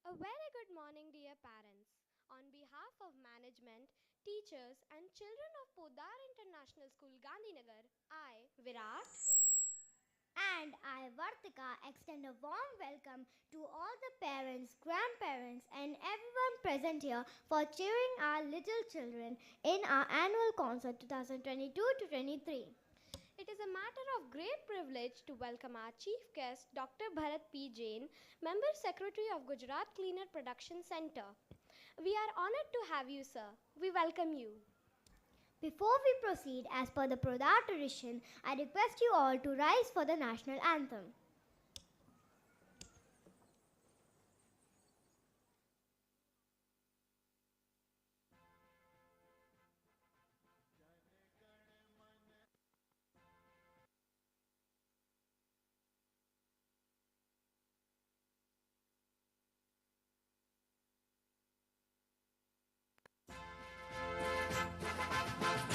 A very good morning, dear parents. On behalf of management, teachers, and children of Podar International School, Gandhinagar, I, Virat, And I, Vartika, extend a warm welcome to all the parents, grandparents, and everyone present here for cheering our little children in our annual concert 2022 to 23. it is a matter of great privilege to welcome our chief guest, Dr. Bharat P. Jain, Member Secretary of Gujarat Cleaner Production Center. We are honored to have you, sir. We welcome you. Before we proceed, as per the Pradar tradition, I request you all to rise for the national anthem.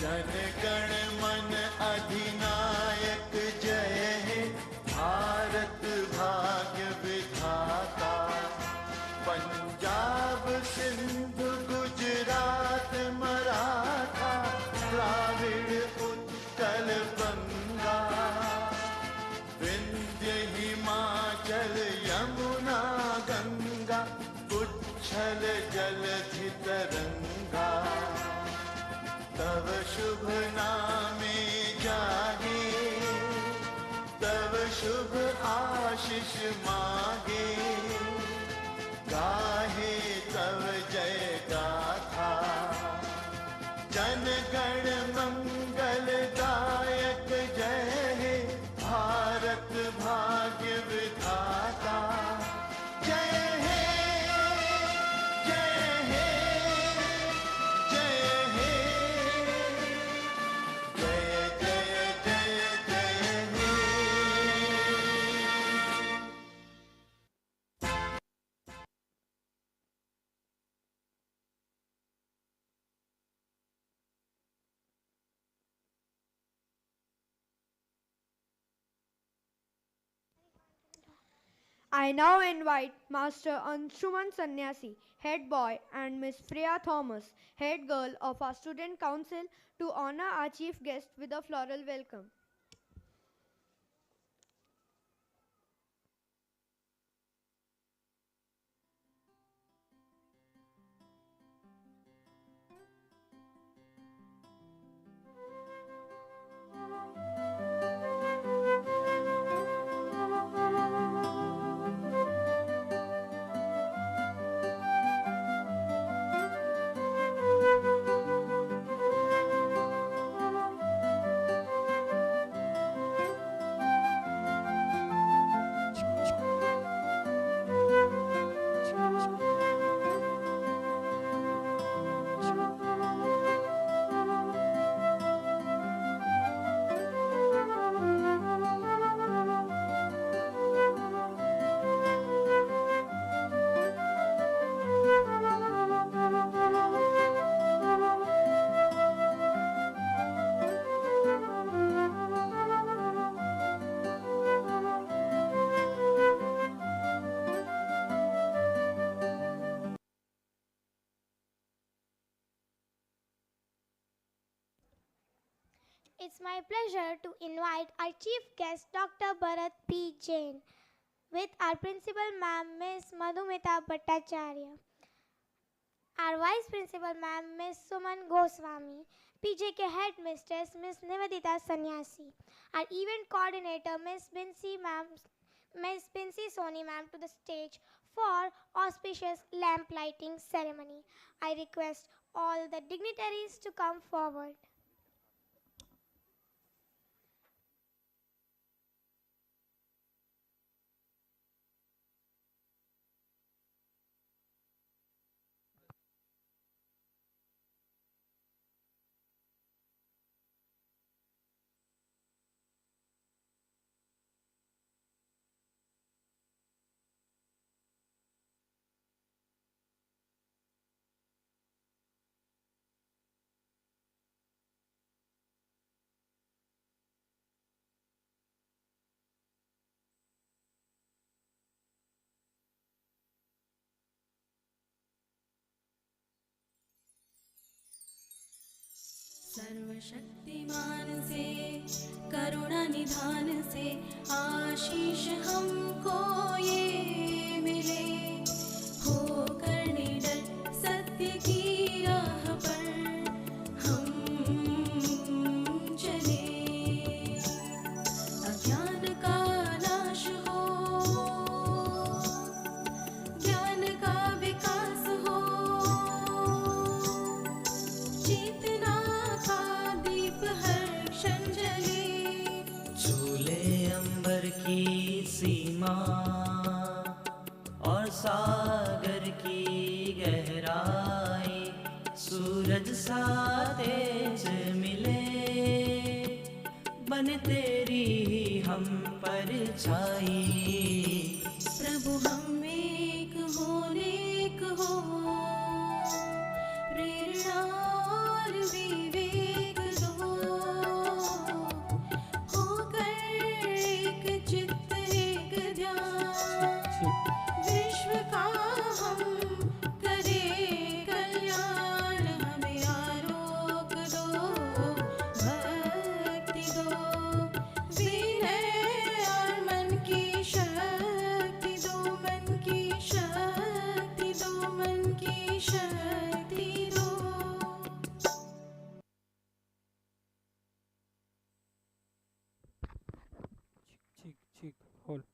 Jana Gana मन अधिनायक जय हे भारत भाग्य विधाता पंजाब सिंध गुजरात मराठा द्राविड़ उत्कल बंगा विंध्य हिमाचल यमुना गंगा उच्छल जलधि तरंगा तव शुभ नामे जागे तव शुभ आशीष मागे गाहे तव जय गाथा जन गण मंगल दायक जय हे भारत भाग्य विधाता जय हे जय हे जय हे जय जय जय जय हे I now invite Master Anshuman Sannyasi, head boy, and Miss Freya Thomas, head girl of our student council, to honor our chief guest with a floral welcome. It's my pleasure to invite our chief guest, Dr. Bharat P. Jain, with our principal ma'am, Miss Madhumita Bhattacharya, our vice principal ma'am, Miss Suman Goswami, PJK headmistress, Miss Nivedita Sannyasi, our event coordinator, Miss Binsi Soni ma'am to the stage for auspicious lamp lighting ceremony. I request all the dignitaries to come forward. सर्वशक्तिमान से करुणा निधान से आशीष हमको ये मिले, होकर निडर सत्य की राह पर हम चले। अज्ञान का नाश हो, ज्ञान का विकास हो, चेतना का दीप हर क्षण जले। झूले अंबर की सीमा और सागर की गहराई, सूरज सा तेज मिले, बन तेरी ही हम परछाई। प्रभु हम एक हो, नेक हो, प्रेरणा और विवेक दो, होकर एक चित्त एक ध्यान, विश्व का हम करे कल्याण। हमें आलोक दो, भक्ति दो, विनय और मन की शक्ति दो, मन की शक्ति दो, मन की शक्ति दो। cheek, hold.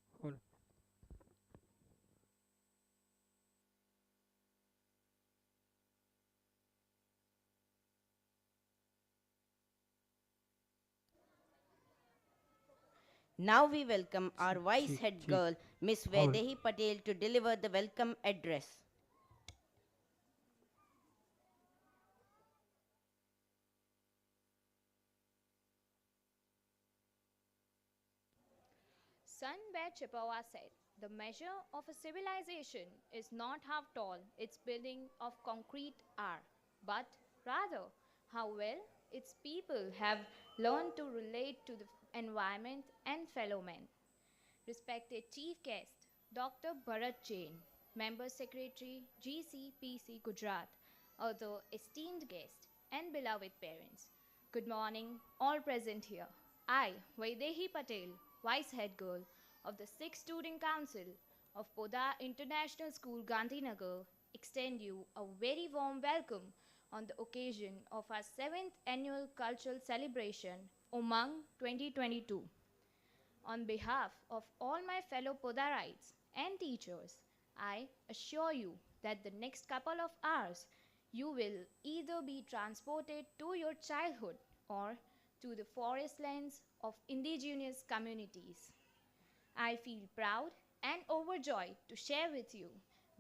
Now we welcome our vice cheek, head cheek. girl, Miss Hold. Vaidehi Patel, to deliver the welcome address. Sun Bear Chippewa said, "The measure of a civilization is not how tall its building of concrete are, but rather how well its people have learned to relate to the environment and fellow men." Respected Chief Guest Dr. Bharat Jain, Member Secretary GCPC Gujarat, other esteemed guests and beloved parents, good morning, all present here. I, Vaidehi Patel, Vice Head Girl of the 6th Student Council of Poda International School, Gandhinagar, extend you a very warm welcome on the occasion of our 7th annual cultural celebration, Umang 2022. On behalf of all my fellow Podarites and teachers, I assure you that the next couple of hours you will either be transported to your childhood or to the forest lands of indigenous communities. I feel proud and overjoyed to share with you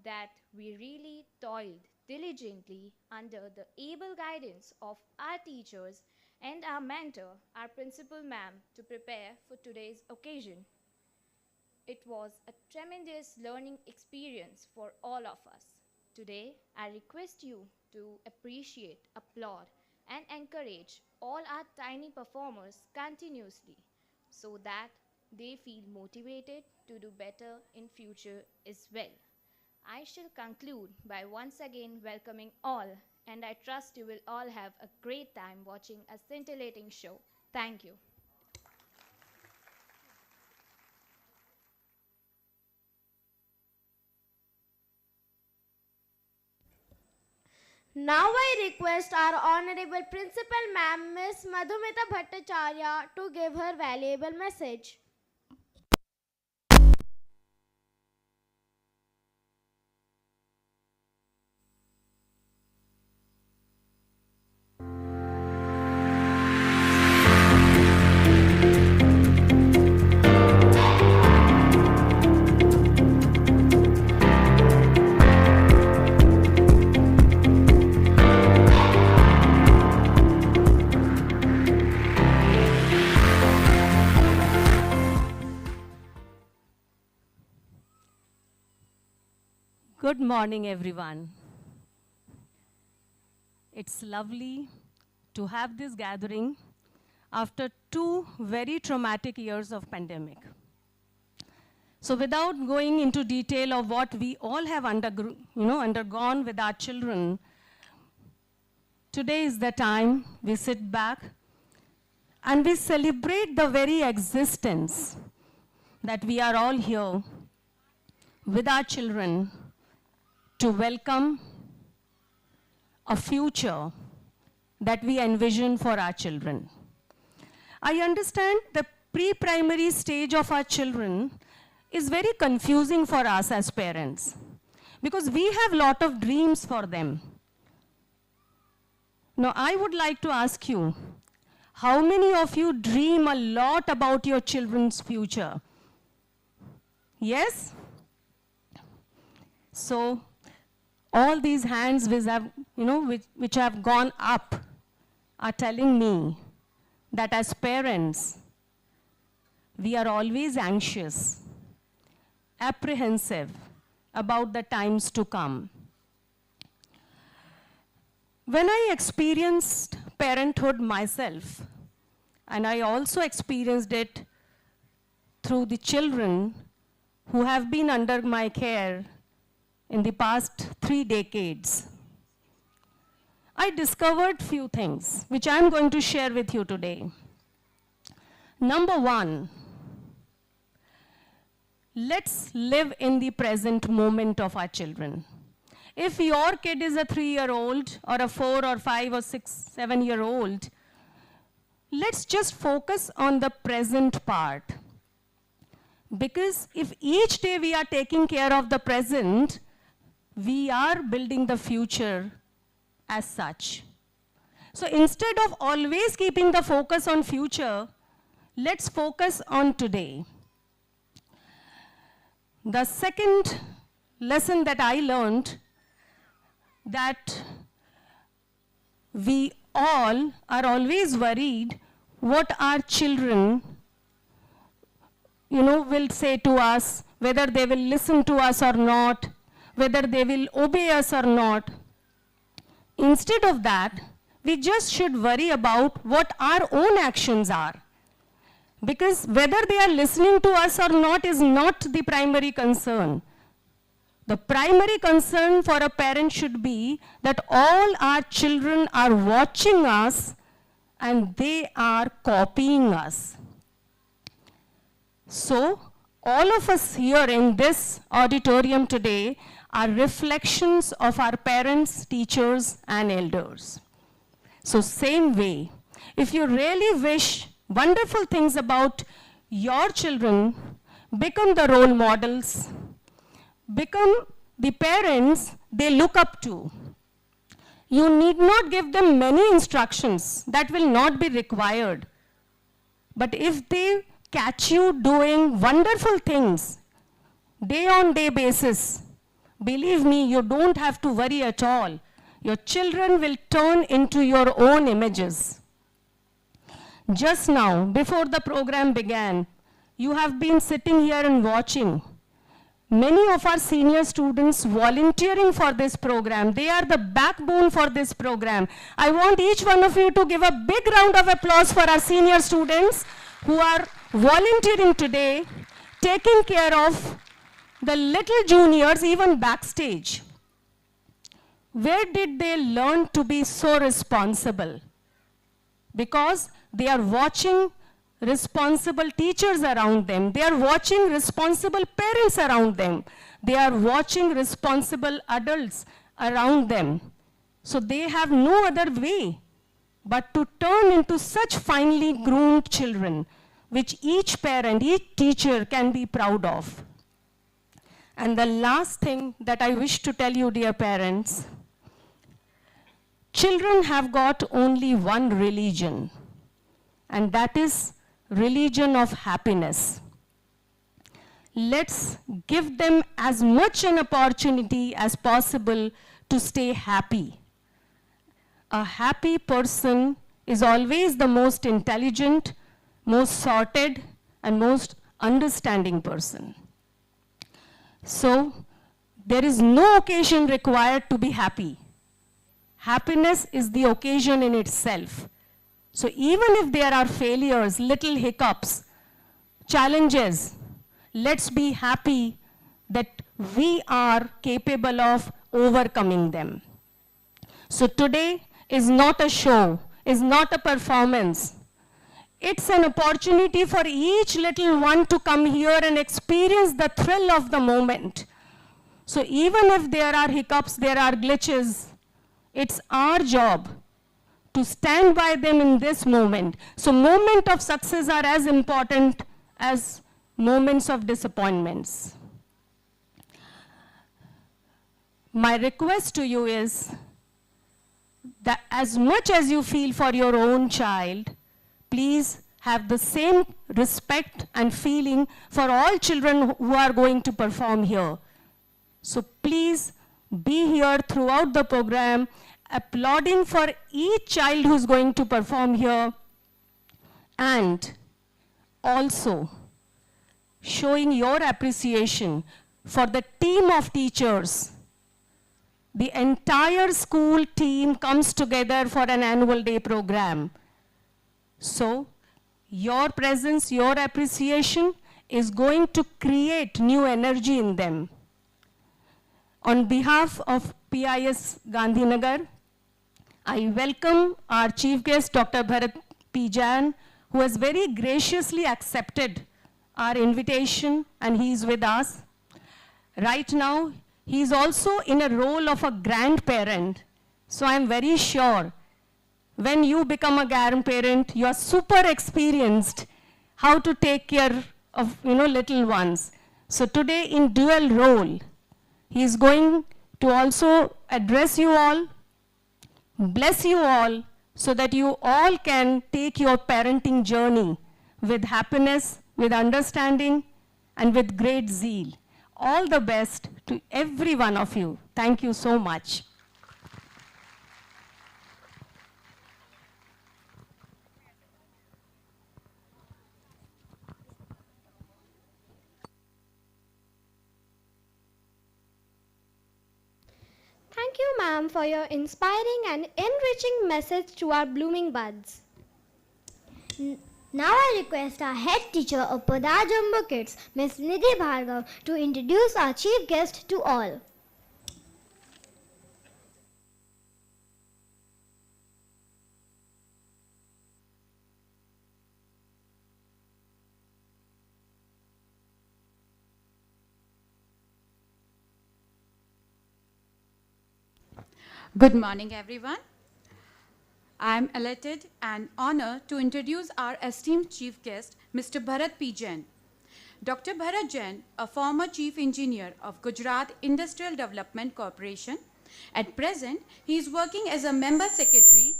that we really toiled diligently under the able guidance of our teachers and our mentor, our principal ma'am, to prepare for today's occasion. It was a tremendous learning experience for all of us. Today, I request you to appreciate, applaud, and encourage all our tiny performers continuously so that they feel motivated to do better in future as well. I shall conclude by once again welcoming all, and I trust you will all have a great time watching a scintillating show. Thank you. Now I request our Honorable Principal Ma'am, Miss Madhumita Bhattacharya, to give her valuable message. Good morning, everyone. It's lovely to have this gathering after 2 very traumatic years of pandemic. So without going into detail of what we all have undergone with our children, Today is the time we sit back and we celebrate the very existence that we are all here with our children to welcome a future that we envision for our children. I understand the pre-primary stage of our children is very confusing for us as parents because we have a lot of dreams for them. Now, I would like to ask you, how many of you dream a lot about your children's future? Yes? So, all these hands which have gone up are telling me that as parents, we are always anxious, apprehensive about the times to come. When I experienced parenthood myself, and I also experienced it through the children who have been under my care in the past 3 decades, I discovered few things which I am going to share with you today. Number one, let's live in the present moment of our children. If your kid is a 3-year-old or a 4 or 5 or 6, 7-year-old, let's just focus on the present part. Because if each day we are taking care of the present, we are building the future as such. So instead of always keeping the focus on future, let's focus on today. The second lesson that I learned, that we all are always worried what our children will say to us, whether they will listen to us or not, whether they will obey us or not. Instead of that, we just should worry about what our own actions are. Because whether they are listening to us or not is not the primary concern. The primary concern for a parent should be that all our children are watching us and they are copying us. So, all of us here in this auditorium today are reflections of our parents, teachers, and elders. So, same way, if you really wish wonderful things about your children, become the role models, become the parents they look up to. You need not give them many instructions, that will not be required. But if they catch you doing wonderful things, day on day basis, believe me, you don't have to worry at all. Your children will turn into your own images. Just now, before the program began, you have been sitting here and watching. Many of our senior students volunteering for this program. They are the backbone for this program. I want each one of you to give a big round of applause for our senior students who are volunteering today, taking care of the little juniors even backstage. Where did they learn to be so responsible? Because they are watching responsible teachers around them. They are watching responsible parents around them. They are watching responsible adults around them. So they have no other way but to turn into such finely groomed children, which each parent, each teacher can be proud of. And the last thing that I wish to tell you, dear parents, children have got only one religion, and that is religion of happiness. Let's give them as much an opportunity as possible to stay happy. A happy person is always the most intelligent, most sorted, and most understanding person. So, there is no occasion required to be happy. Happiness is the occasion in itself. So even if there are failures, little hiccups, challenges, let's be happy that we are capable of overcoming them. So today, is not a show, is not a performance. It's an opportunity for each little one to come here and experience the thrill of the moment. So even if there are hiccups, there are glitches, it's our job to stand by them in this moment. So moments of success are as important as moments of disappointments. My request to you is that as much as you feel for your own child, please have the same respect and feeling for all children who are going to perform here. So please be here throughout the program, applauding for each child who's going to perform here, and also showing your appreciation for the team of teachers. The entire school team comes together for an annual day program. So your presence, your appreciation is going to create new energy in them. On behalf of PIS Gandhinagar, I welcome our chief guest, Dr. Bharat P. Jain, who has very graciously accepted our invitation, and he is with us. Right now, he is also in a role of a grandparent. So I'm very sure when you become a grandparent, you are super experienced how to take care of little ones. So today in dual role, he is going to also address you all, bless you all, so that you all can take your parenting journey with happiness, with understanding, and with great zeal. All the best to every one of you. Thank you so much. Thank you, ma'am, for your inspiring and enriching message to our blooming buds. Now I request our head teacher of Padar Jumbo Kids, Ms. Nidhi Bhargav, to introduce our chief guest to all. Good morning, everyone. I am elated and honored to introduce our esteemed chief guest, Mr. Bharat P. Jain. Dr. Bharat Jain, a former chief engineer of Gujarat Industrial Development Corporation. At present, he is working as a member secretary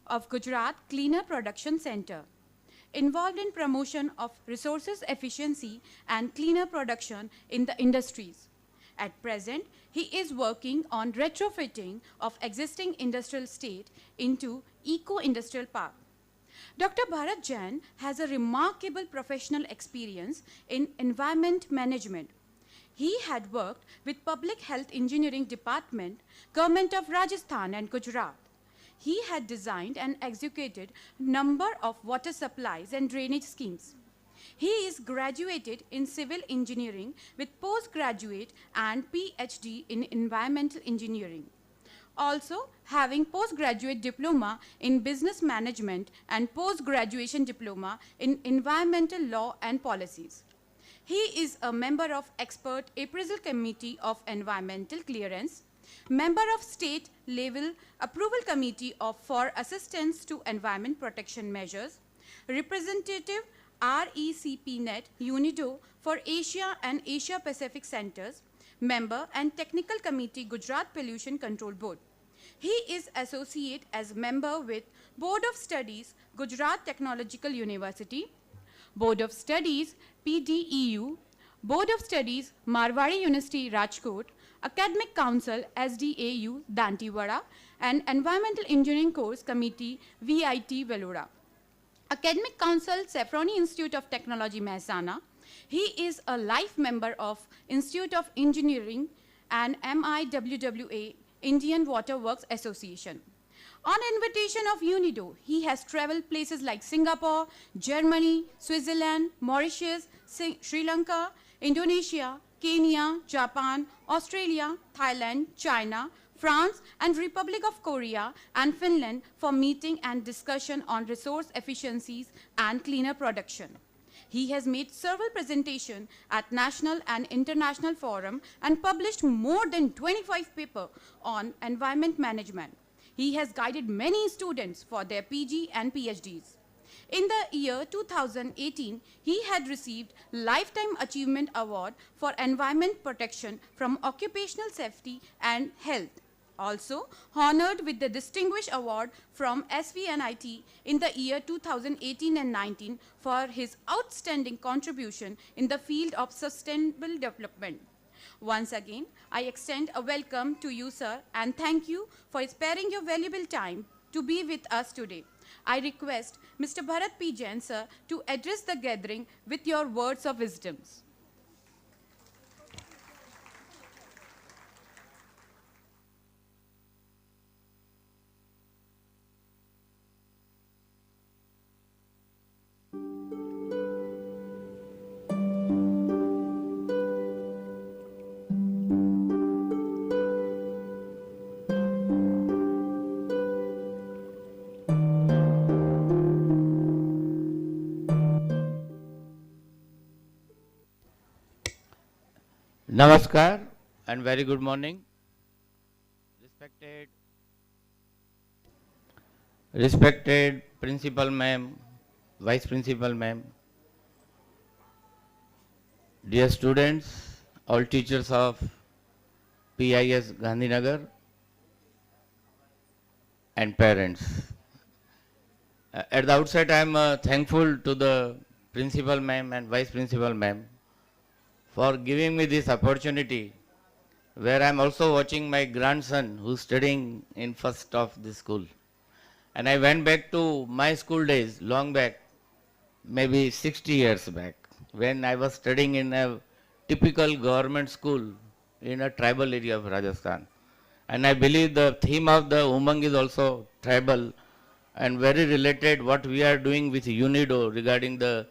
of Gujarat Cleaner Production Center, involved in promotion of resources efficiency and cleaner production in the industries. At present, he is working on retrofitting of existing industrial estate into eco-industrial park. Dr. Bharat Jain has a remarkable professional experience in environment management. He had worked with Public Health Engineering Department, Government of Rajasthan and Gujarat. He had designed and executed number of water supplies and drainage schemes. He is graduated in civil engineering with postgraduate and PhD in environmental engineering. Also having postgraduate diploma in business management and post-graduation diploma in environmental law and policies. He is a member of expert appraisal committee of environmental clearance, member of state level approval committee for assistance to environment protection measures, representative RECPNet UNIDO for Asia and Asia Pacific Centers, member and technical committee Gujarat Pollution Control Board. He is associate as member with Board of Studies Gujarat Technological University, Board of Studies PDEU, Board of Studies Marwari University Rajkot, Academic Council SDAU Dantewada, and Environmental Engineering Course Committee VIT Veloda. Academic Council Safroni Institute of Technology Mehsana. He is a life member of Institute of Engineering and MIWWA Indian Water Works Association. On invitation of UNIDO, he has traveled places like Singapore, Germany, Switzerland, Mauritius, Sri Lanka, Indonesia, Kenya, Japan, Australia, Thailand, China, France and Republic of Korea and Finland for meeting and discussion on resource efficiencies and cleaner production. He has made several presentations at national and international forum and published more than 25 papers on environment management. He has guided many students for their PG and PhDs. In the year 2018, he had received Lifetime Achievement Award for Environment Protection from Occupational Safety and Health. Also honored with the Distinguished Award from SVNIT in the year 2018 and 19 for his outstanding contribution in the field of sustainable development. Once again, I extend a welcome to you, sir, and thank you for sparing your valuable time to be with us today. I request Mr. Bharat P. Jain, sir, to address the gathering with your words of wisdom. Namaskar and very good morning. Respected Principal Ma'am, Vice Principal Ma'am, dear students, all teachers of PIS Gandhinagar and parents. At the outset, I am thankful to the Principal Ma'am and Vice Principal Ma'am for giving me this opportunity where I am also watching my grandson who is studying in first of the school. And I went back to my school days, long back, maybe 60 years back, when I was studying in a typical government school in a tribal area of Rajasthan. And I believe the theme of the Umang is also tribal and very related what we are doing with UNIDO regarding the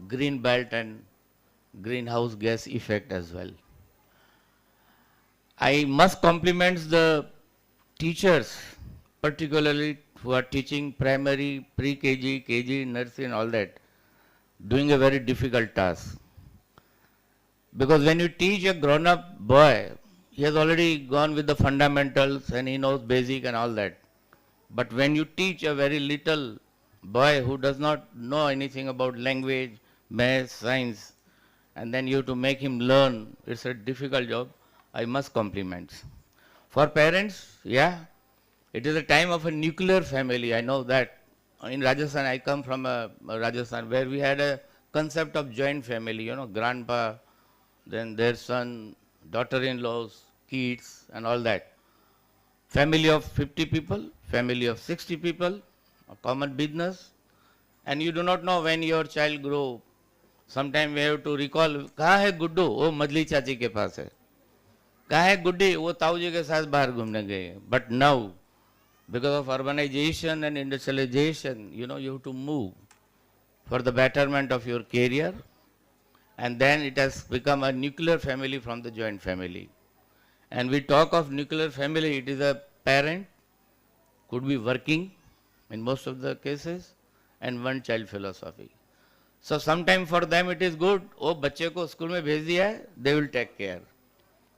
green belt and greenhouse gas effect as well. I must compliment the teachers, particularly who are teaching primary, pre-KG, KG, nursery and all that, doing a very difficult task. Because when you teach a grown-up boy, he has already gone with the fundamentals and he knows basic and all that. But when you teach a very little boy who does not know anything about language, math, science, and then you have to make him learn, it's a difficult job. I must compliment. For parents, yeah, it is a time of a nuclear family. I know that. In Rajasthan, I come from Rajasthan where we had a concept of joint family, you know, grandpa, then their son, daughter-in-laws, kids and all that. Family of 50 people, family of 60 people, a common business, and you do not know when your child grow. Sometimes we have to recall, कहाँ है गुड्डू? वो मदली चाची के पास है. कहाँ है गुड्डी? वो ताऊ जी के साथ बाहर घूमने गए. But now, because of urbanization and industrialization, you know, you have to move for the betterment of your career, and then it has become a nuclear family from the joint family. And we talk of nuclear family, it is a parent, could be working in most of the cases, and one child philosophy. So sometime for them it is good, वो बच्चे को school में भेज दिया है, they will take care.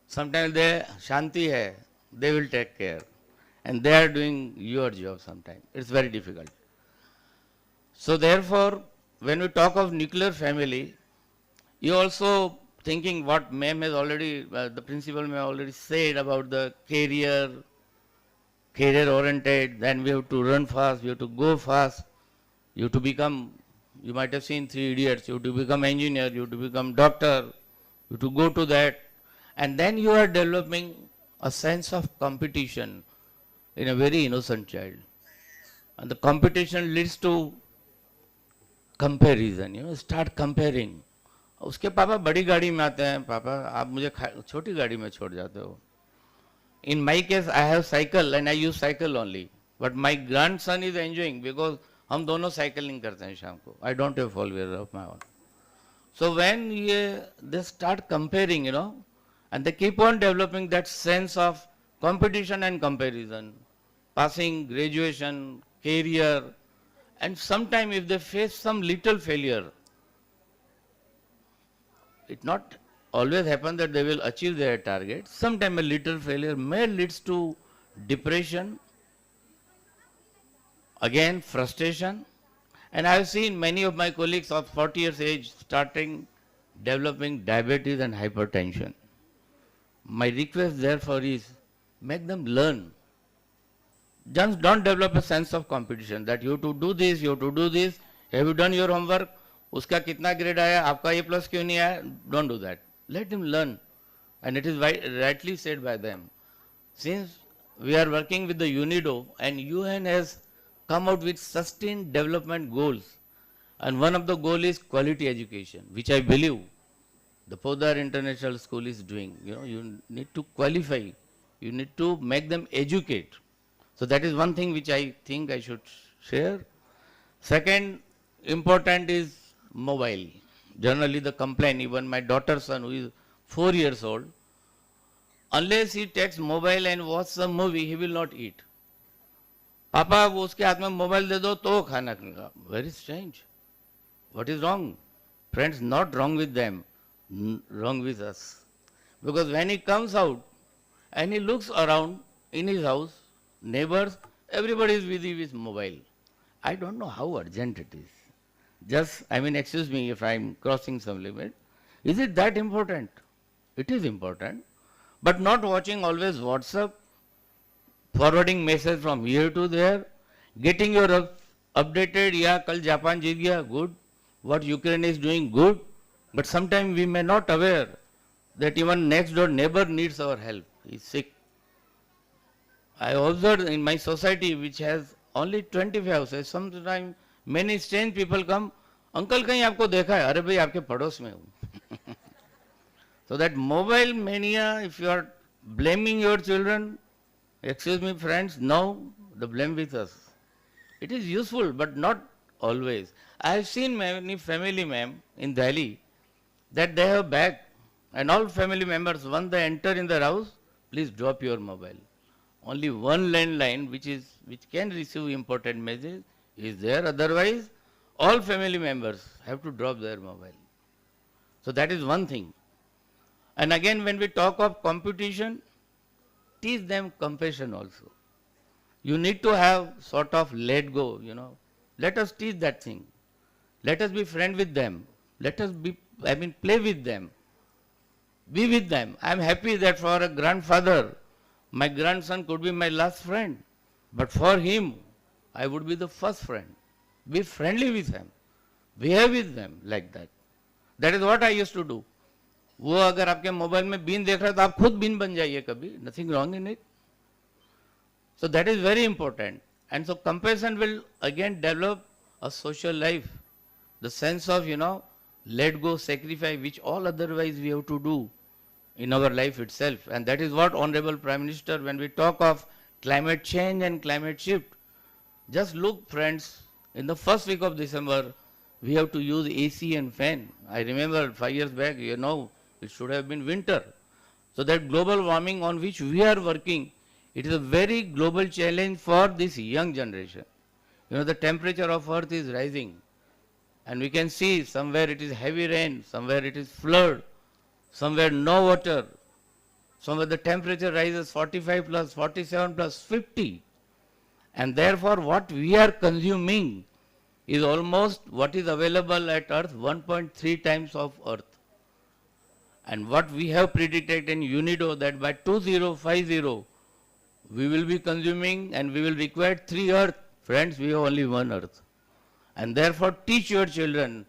Sometimes they शांति है, they will take care. And they are doing your job sometimes. It's very difficult. So therefore, when we talk of nuclear family, you also thinking what ma'am has already, the principal may already said about the career oriented, then we have to run fast, we have to go fast, you have to become, you might have seen Three Idiots, you have to become engineer, you have to become doctor, you have to go to that, and then you are developing a sense of competition in a very innocent child. And the competition leads to comparison, you know, start comparing. उसके पापा बड़ी गाड़ी में आते हैं, पापा आप मुझे छोटी गाड़ी में छोड़ जाते हो. In my case, I have cycle and I use cycle only. But my grandson is enjoying because हम दोनों cycling करते हैं शाम को. I don't have four-wheeler of my own. So when they start comparing, you know, and they keep on developing that sense of competition and comparison, passing, graduation, career, and sometime if they face some little failure, it not always happen that they will achieve their target. Sometime a little failure may leads to depression, again frustration, and I have seen many of my colleagues of 40 years age starting developing diabetes and hypertension. My request therefore is make them learn. Just don't develop a sense of competition that you have to do this, you have to do this. Have you done your homework? उसका कितना grade आया? आपका A plus क्यों नहीं आया? Don't do that. Let him learn. And it is rightly said by them. Since we are working with the UNIDO and UN has come out with sustained development goals, and one of the goal is quality education, which I believe the Podar International School is doing. You know, you need to qualify, you need to make them educate. So that is one thing which I think I should share. Second important is mobile. Generally the complaint, even my daughter's son who is 4 years old, unless he takes mobile and watch some movie, he will not eat. पापा वो उसके हाथ में mobile दे दो तो वो खाना खाएगा. Very strange. What is wrong? Friends, not wrong with them, wrong with us. Because when he comes out and he looks around in his house, neighbors, everybody is busy with mobile. I don't know how urgent it is. Just, I mean, excuse me if I'm crossing some limit. Is it that important? It is important. But not watching always WhatsApp, forwarding message from here to there, getting your updated, yeah, kal Japan jeet gaya, good. What Ukraine is doing, good. But sometimes we may not aware that even next door neighbor needs our help. He is sick. I observed in my society which has only 25 houses, sometimes many strange people come, uncle कहीं आपको देखा है, अरे भाई आपके पड़ोस में हूँ. So that mobile mania, if you are blaming your children, excuse me friends, no, the blame with us. It is useful but not always. I have seen many family ma'am in Delhi that they have bag and all family members, once they enter in their house, please drop your mobile. Only one landline which can receive important messages is there, otherwise all family members have to drop their mobile. So that is one thing. And again when we talk of competition, teach them compassion also. You need to have sort of let go, you know. Let us teach that thing. Let us be friend with them. Let us be, play with them. Be with them. I am happy that for a grandfather, my grandson could be my last friend. But for him, I would be the first friend. Be friendly with him. Behave with them like that. That is what I used to do. वो अगर आपके mobile में been देख रहा है तो आप खुद बीन बन जाइए कभी. Nothing wrong in it. So that is very important. And so compassion will again develop a social life. The sense of, let go, sacrifice, which all otherwise we have to do in our life itself. And that is what Honorable Prime Minister, when we talk of climate change and climate shift, just look friends, in the first week of December, we have to use AC and fan. I remember 5 years back, it should have been winter. So that global warming on which we are working, it is a very global challenge for this young generation. The temperature of earth is rising. And we can see somewhere it is heavy rain, somewhere it is flood, somewhere no water, somewhere the temperature rises 45 plus, 47 plus, 50. And therefore what we are consuming is almost what is available at earth 1.3 times of earth. And what we have predicted in UNIDO that by 2050, we will be consuming and we will require 3 earth. Friends, we have only 1 earth. And therefore teach your children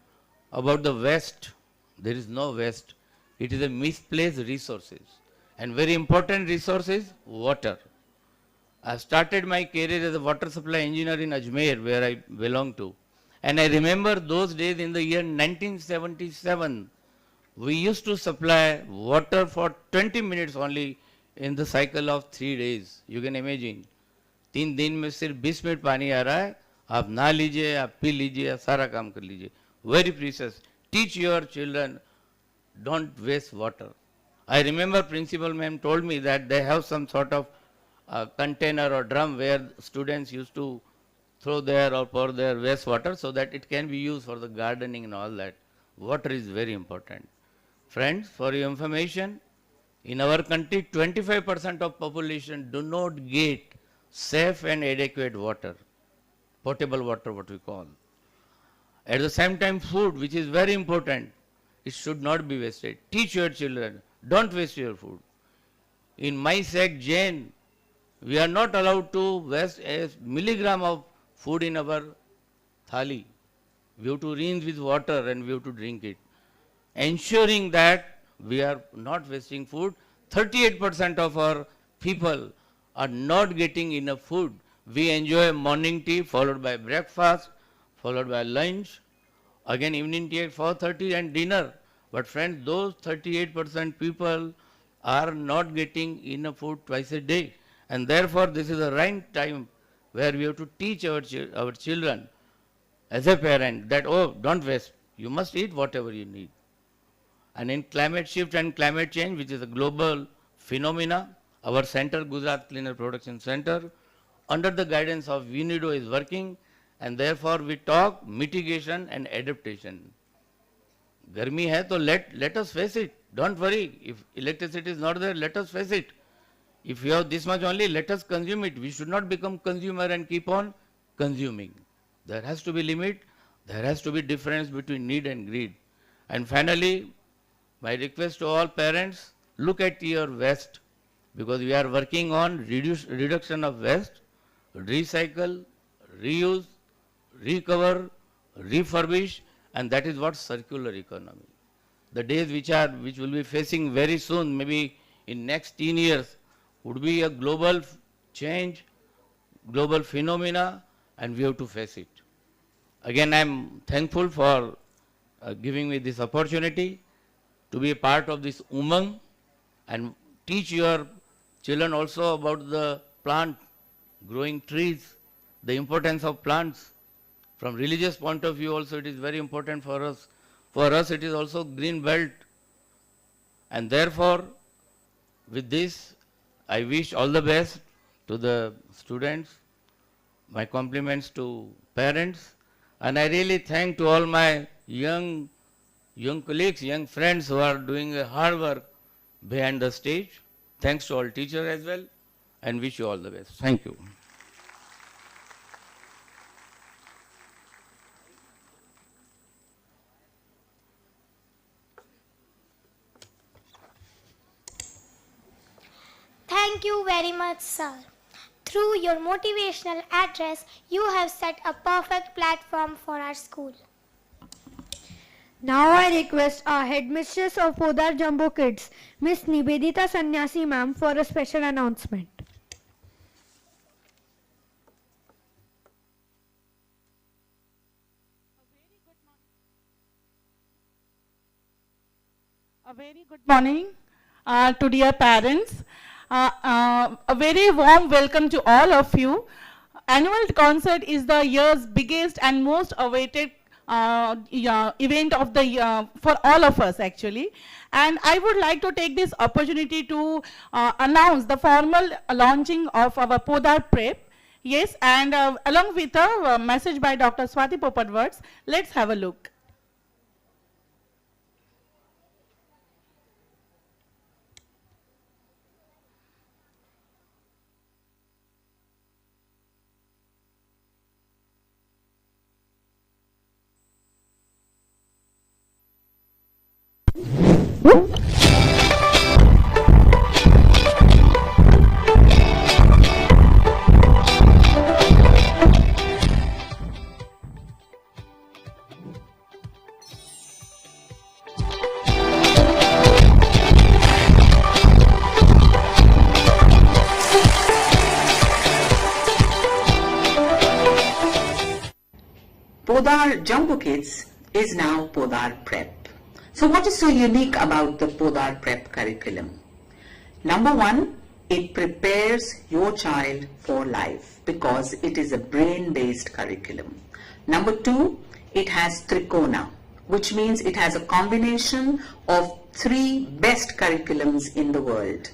about the West. There is no West. It is a misplaced resources. And very important resource is water. I started my career as a water supply engineer in Ajmer, where I belong to. And I remember those days in the year 1977, we used to supply water for 20 minutes only in the cycle of 3 days. You can imagine. 3 दिन में सिर्फ 20 minute पानी आ रहा है, आप नहा लीजिए, आप पी लीजिए, आप सारा काम कर लीजिए. Very precious. Teach your children, don't waste water. I remember principal ma'am told me that they have some sort of container or drum where students used to throw there or pour their wastewater so that it can be used for the gardening and all that. Water is very important. Friends, for your information, in our country, 25% of population do not get safe and adequate water, potable water, what we call. At the same time, food, which is very important, it should not be wasted. Teach your children, don't waste your food. In my sect, Jain, we are not allowed to waste a milligram of food in our thali. We have to rinse with water and we have to drink it. Ensuring that we are not wasting food. 38% of our people are not getting enough food. We enjoy morning tea followed by breakfast, followed by lunch, again evening tea at 4:30 and dinner. But friends, those 38% people are not getting enough food twice a day. And therefore, this is the right time where we have to teach our children as a parent that, oh, don't waste. You must eat whatever you need. And in climate shift and climate change, which is a global phenomena, our center, Gujarat Cleaner Production Center, under the guidance of UNIDO is working, and therefore we talk mitigation and adaptation. Garmi hai to let us face it. Don't worry. If electricity is not there, let us face it. If we have this much only, let us consume it. We should not become consumer and keep on consuming. There has to be limit. There has to be difference between need and greed. And finally, my request to all parents, look at your waste, because we are working on reduction of waste, recycle, reuse, recover, refurbish, and that is what circular economy. The days which will be facing very soon, maybe in next 10 years, would be a global change, global phenomena, and we have to face it. Again, I am thankful for giving me this opportunity to be a part of this umang and teach your children also about the plant, growing trees, the importance of plants. From religious point of view also it is very important for us. For us it is also green belt. And therefore, with this, I wish all the best to the students, my compliments to parents, and I really thank to all my young colleagues, young friends who are doing a hard work behind the stage. Thanks to all teachers as well, and wish you all the best. Thank you. Thank you very much, sir. Through your motivational address, you have set a perfect platform for our school. Now I request our headmistress of Podar Jumbo Kids, Miss Nibedita Sannyasi ma'am, for a special announcement. A very good morning to dear parents. A very warm welcome to all of you. Annual concert is the year's biggest and most awaited event of the year for all of us actually. And I would like to take this opportunity to announce the formal launching of our Podar Prep. Yes, and along with a message by Dr. Swati Popadwards, let's have a look. Podar Jumbo Kids is now Podar Prep. So what is so unique about the Podar Prep curriculum? Number one, it prepares your child for life because it is a brain-based curriculum. Number two, it has Trikona, which means it has a combination of three best curriculums in the world,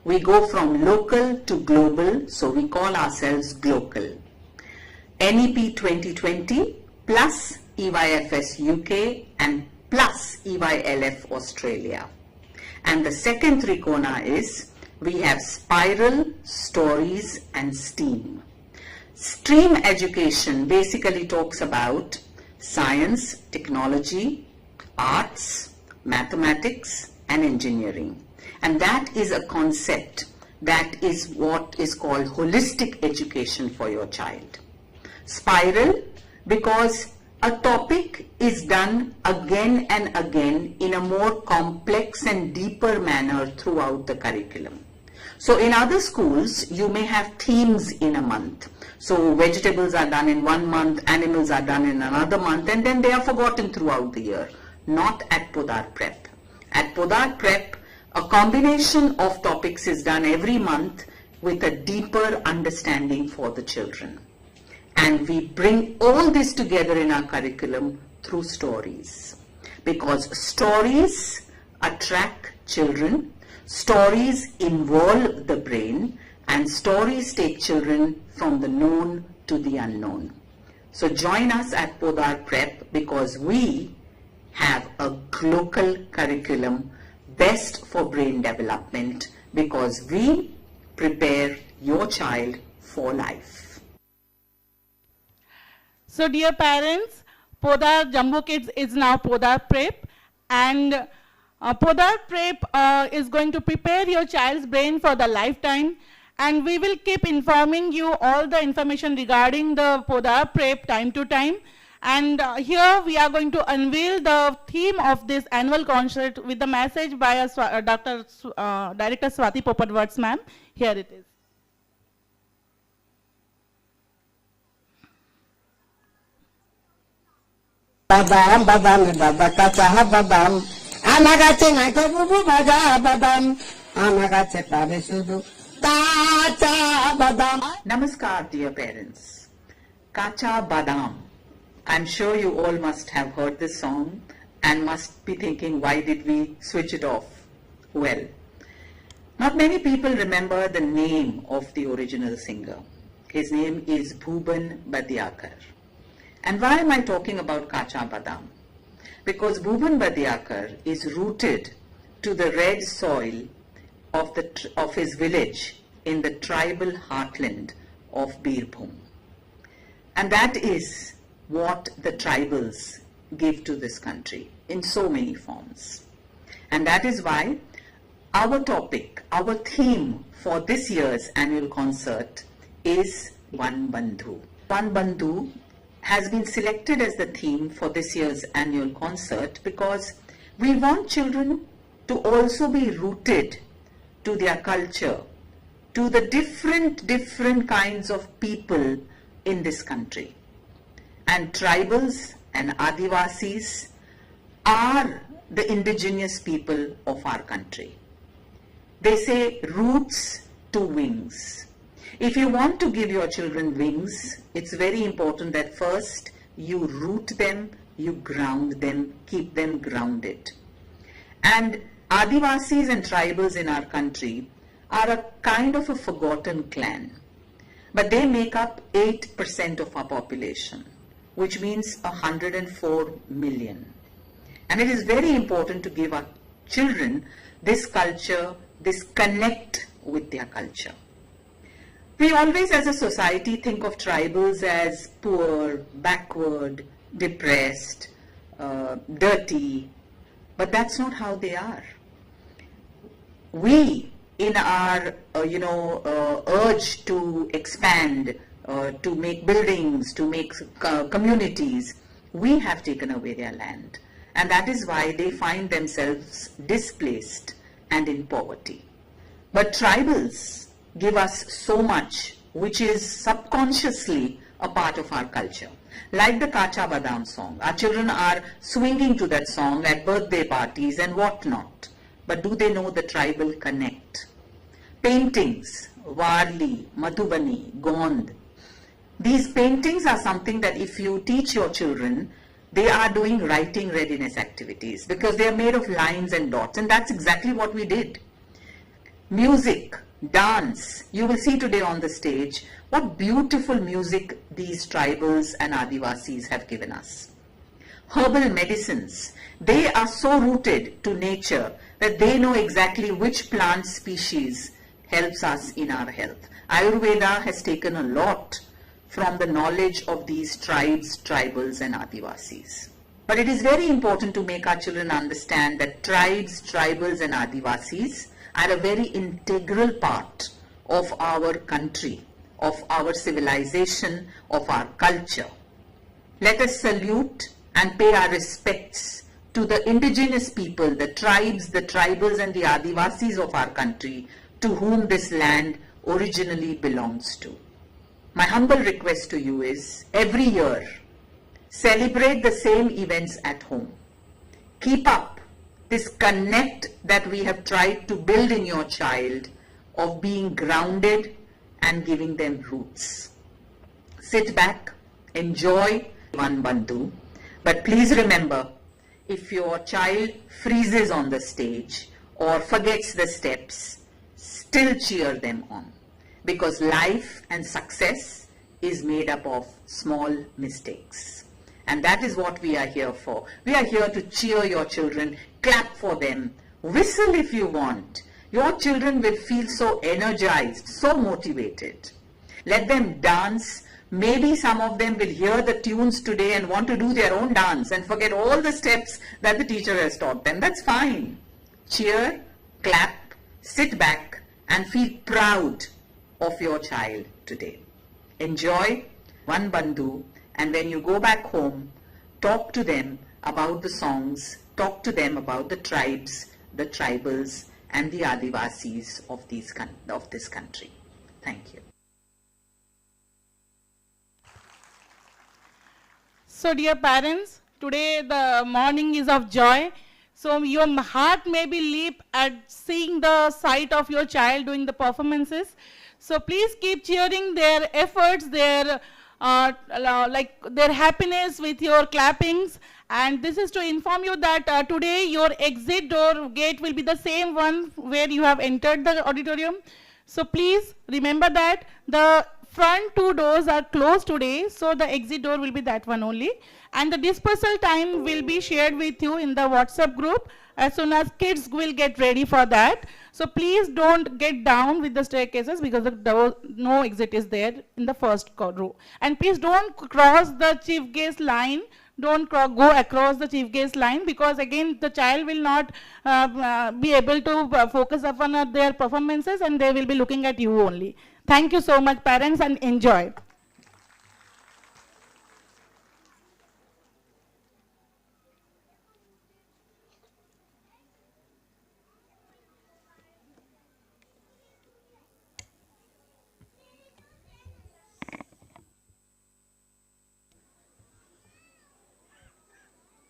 We go from local to global, so we call ourselves Glocal. NEP 2020 plus EYFS UK and plus EYLF Australia. And the second trikona is we have Spiral, Stories and STEAM. STREAM education basically talks about science, technology, arts, mathematics and engineering. And that is a concept that is what is called holistic education for your child. Spiral, because a topic is done again and again in a more complex and deeper manner throughout the curriculum. So in other schools, you may have themes in a month. So vegetables are done in 1 month, animals are done in another month, and then they are forgotten throughout the year. Not at Podar Prep. At Podar Prep, a combination of topics is done every month with a deeper understanding for the children. And we bring all this together in our curriculum through stories. Because stories attract children, stories involve the brain, and stories take children from the known to the unknown. So join us at Podar Prep because we have a local curriculum best for brain development because we prepare your child for life. So dear parents, Podar Jumbo Kids is now Podar Prep, and Podar Prep is going to prepare your child's brain for the lifetime, and we will keep informing you all the information regarding the Podar Prep time to time. And here we are going to unveil the theme of this annual concert with the message by Director Swati Popadwards ma'am. Here it is. Badam, badam, badam, badam. Anagache naiko bubu baja badam. Anagache pare sudu. Kacha badam. Namaskar, dear parents. Kacha Badam. I'm sure you all must have heard this song and must be thinking, why did we switch it off? Well, not many people remember the name of the original singer. His name is Bhuban Badiakar. And why am I talking about Kacha Badam? Because Bhuban Badiakar is rooted to the red soil of his village in the tribal heartland of Birbhum. And that is what the tribals give to this country in so many forms. And that is why our topic, our theme for this year's annual concert is One Bandhu. One Bandhu has been selected as the theme for this year's annual concert because we want children to also be rooted to their culture, to the different kinds of people in this country. And tribals and Adivasis are the indigenous people of our country. They say roots to wings. If you want to give your children wings, it's very important that first you root them, you ground them, keep them grounded. And Adivasis and tribals in our country are a kind of a forgotten clan. But they make up 8% of our population, which means 104 million. And it is very important to give our children this culture, this connect with their culture. We always as a society think of tribals as poor, backward, depressed, dirty, but that's not how they are. We, in our urge to expand, to make buildings, to make communities, we have taken away their land. And that is why they find themselves displaced and in poverty. But tribals give us so much which is subconsciously a part of our culture. Like the Kacha Badam song. Our children are swinging to that song at birthday parties and whatnot. But do they know the tribal connect? Paintings, Warli, Madhubani, Gond. These paintings are something that if you teach your children, they are doing writing readiness activities because they are made of lines and dots, and that's exactly what we did. music, dance. You will see today on the stage what beautiful music these tribals and Adivasis have given us. Herbal medicines, they are so rooted to nature that they know exactly which plant species helps us in our health. Ayurveda has taken a lot from the knowledge of these tribes, tribals and Adivasis. But it is very important to make our children understand that tribes, tribals and Adivasis are a very integral part of our country, of our civilization, of our culture. Let us salute and pay our respects to the indigenous people, the tribes, the tribals and the Adivasis of our country, to whom this land originally belongs to. My humble request to you is, every year, celebrate the same events at home. Keep up this connect that we have tried to build in your child of being grounded and giving them roots. Sit back, enjoy one Bandhu, but please remember, if your child freezes on the stage or forgets the steps, still cheer them on, because life and success is made up of small mistakes. And that is what we are here for. We are here to cheer your children, clap for them, whistle if you want. Your children will feel so energized, so motivated. Let them dance. Maybe some of them will hear the tunes today and want to do their own dance and forget all the steps that the teacher has taught them. That's fine. Cheer, clap, sit back and feel proud of your child today. Enjoy one Bandhu, and when you go back home, talk to them about the songs, talk to them about the tribes, the tribals and the Adivasis of this country. Thank you. So dear parents, today the morning is of joy. So your heart may be leap at seeing the sight of your child doing the performances. So please keep cheering their efforts, their their happiness with your clappings. And this is to inform you that today your exit door gate will be the same one where you have entered the auditorium. So please remember that the front two doors are closed today, so the exit door will be that one only. And the dispersal time will be shared with you in the WhatsApp group as soon as kids will get ready for that. So please don't get down with the staircases, because the door, no exit is there in the first row. And please don't cross the chief guest line. Don't go across the chief guest line, because again the child will not be able to focus upon their performances and they will be looking at you only. Thank you so much parents, and enjoy.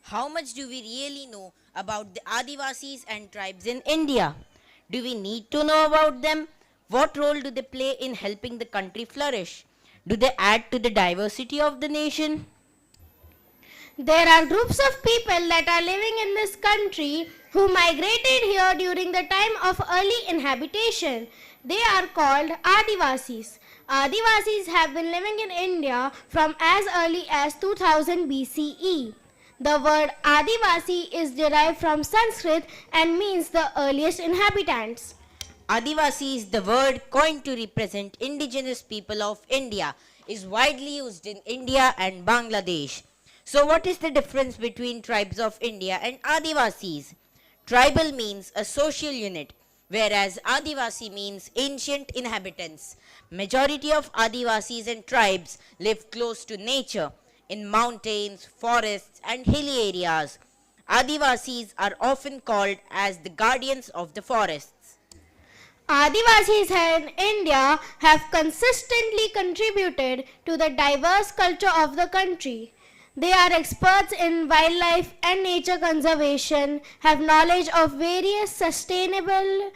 How much do we really know about the Adivasis and tribes in India? Do we need to know about them? What role do they play in helping the country flourish? Do they add to the diversity of the nation? There are groups of people that are living in this country who migrated here during the time of early inhabitation. They are called Adivasis. Adivasis have been living in India from as early as 2000 BCE. The word Adivasi is derived from Sanskrit and means the earliest inhabitants. Adivasi is the word coined to represent indigenous people of India, is widely used in India and Bangladesh. So what is the difference between tribes of India and Adivasis? Tribal means a social unit, whereas Adivasi means ancient inhabitants. Majority of Adivasis and tribes live close to nature, in mountains, forests and hilly areas. Adivasis are often called as the guardians of the forests. Adivasis in India have consistently contributed to the diverse culture of the country. They are experts in wildlife and nature conservation, have knowledge of various sustainable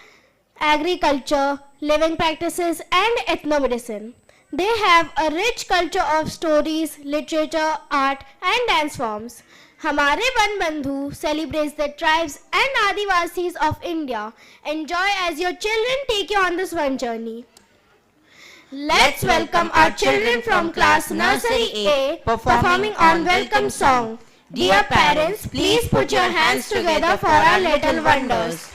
agriculture, living practices and ethnomedicine. They have a rich culture of stories, literature, art and dance forms. हमारे one बंधु celebrates the tribes and Adivasis of India. Enjoy as your children take you on this one journey. Let's welcome our children from class nursery A performing on welcome song. Dear parents, please put your hands together for our little wonders.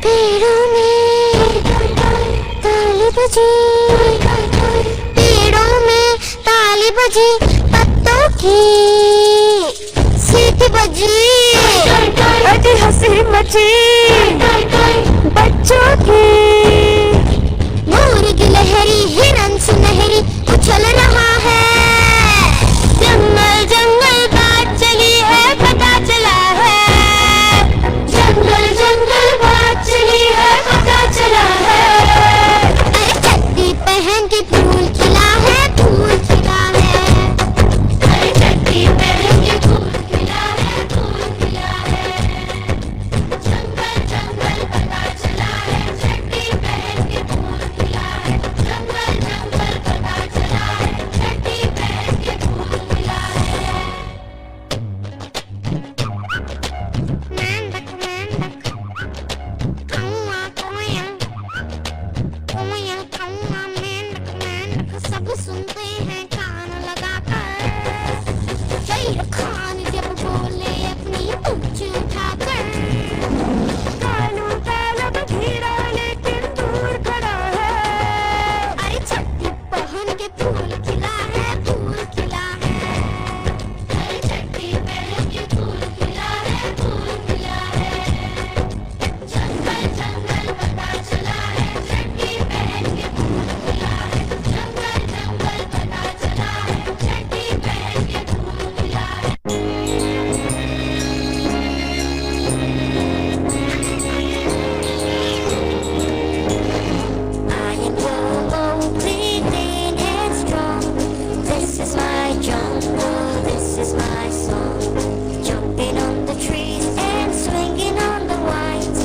पेड़ों में ताली बजी, पेड़ों में ताली बजी, पत्तों की सीटी बजी, अजी हंसी मची बच्चों की, मोर की लहरी हिरन सुनहरी उछल रहा है, जंगल जंगल बात चली है पता चला है, जंगल जंगल बात चली है पता चला है, अरे चड्डी पहन के फूल खिला है, फूल खिला है, अरे चड्डी पहन के फूल खिला है, फूल खिला है, जंगल जंगल पता चला है, चड्डी पहन के फूल खिला है, जंगल जंगल पता चला है, चड्डी पहन के फूल खिला है। सब सुनते हैं कान लगाकर, जय खान जब बोले अपनी पूंछ उठाकर, कानों का लब धीरा लेकिन दूर खड़ा है, अरे चड्डी पहन के फूल खिला है, फूल खिला है, अरे चड्डी पहन के फूल खिला है, फूल खिला है, जंगल जंगल पता चला है, चड्डी पहन के फूल खिला है, जंगल जंगल पता चला है, चड्डी पहन के फूल खिला है। I am yellow, clean and strong. This is my jungle, this is my song. Jumping on the trees and swinging on the vines,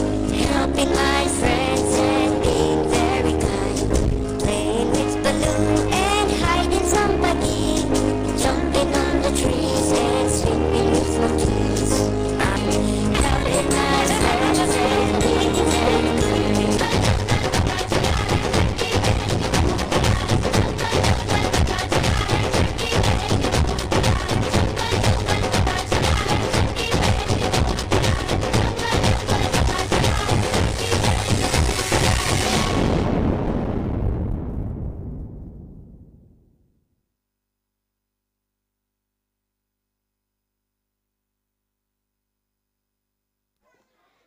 helping my friends and being very kind. Playing with balloon and hiding somebody, jumping on the trees and swinging with monkeys. I'm helping my friends and being very kind.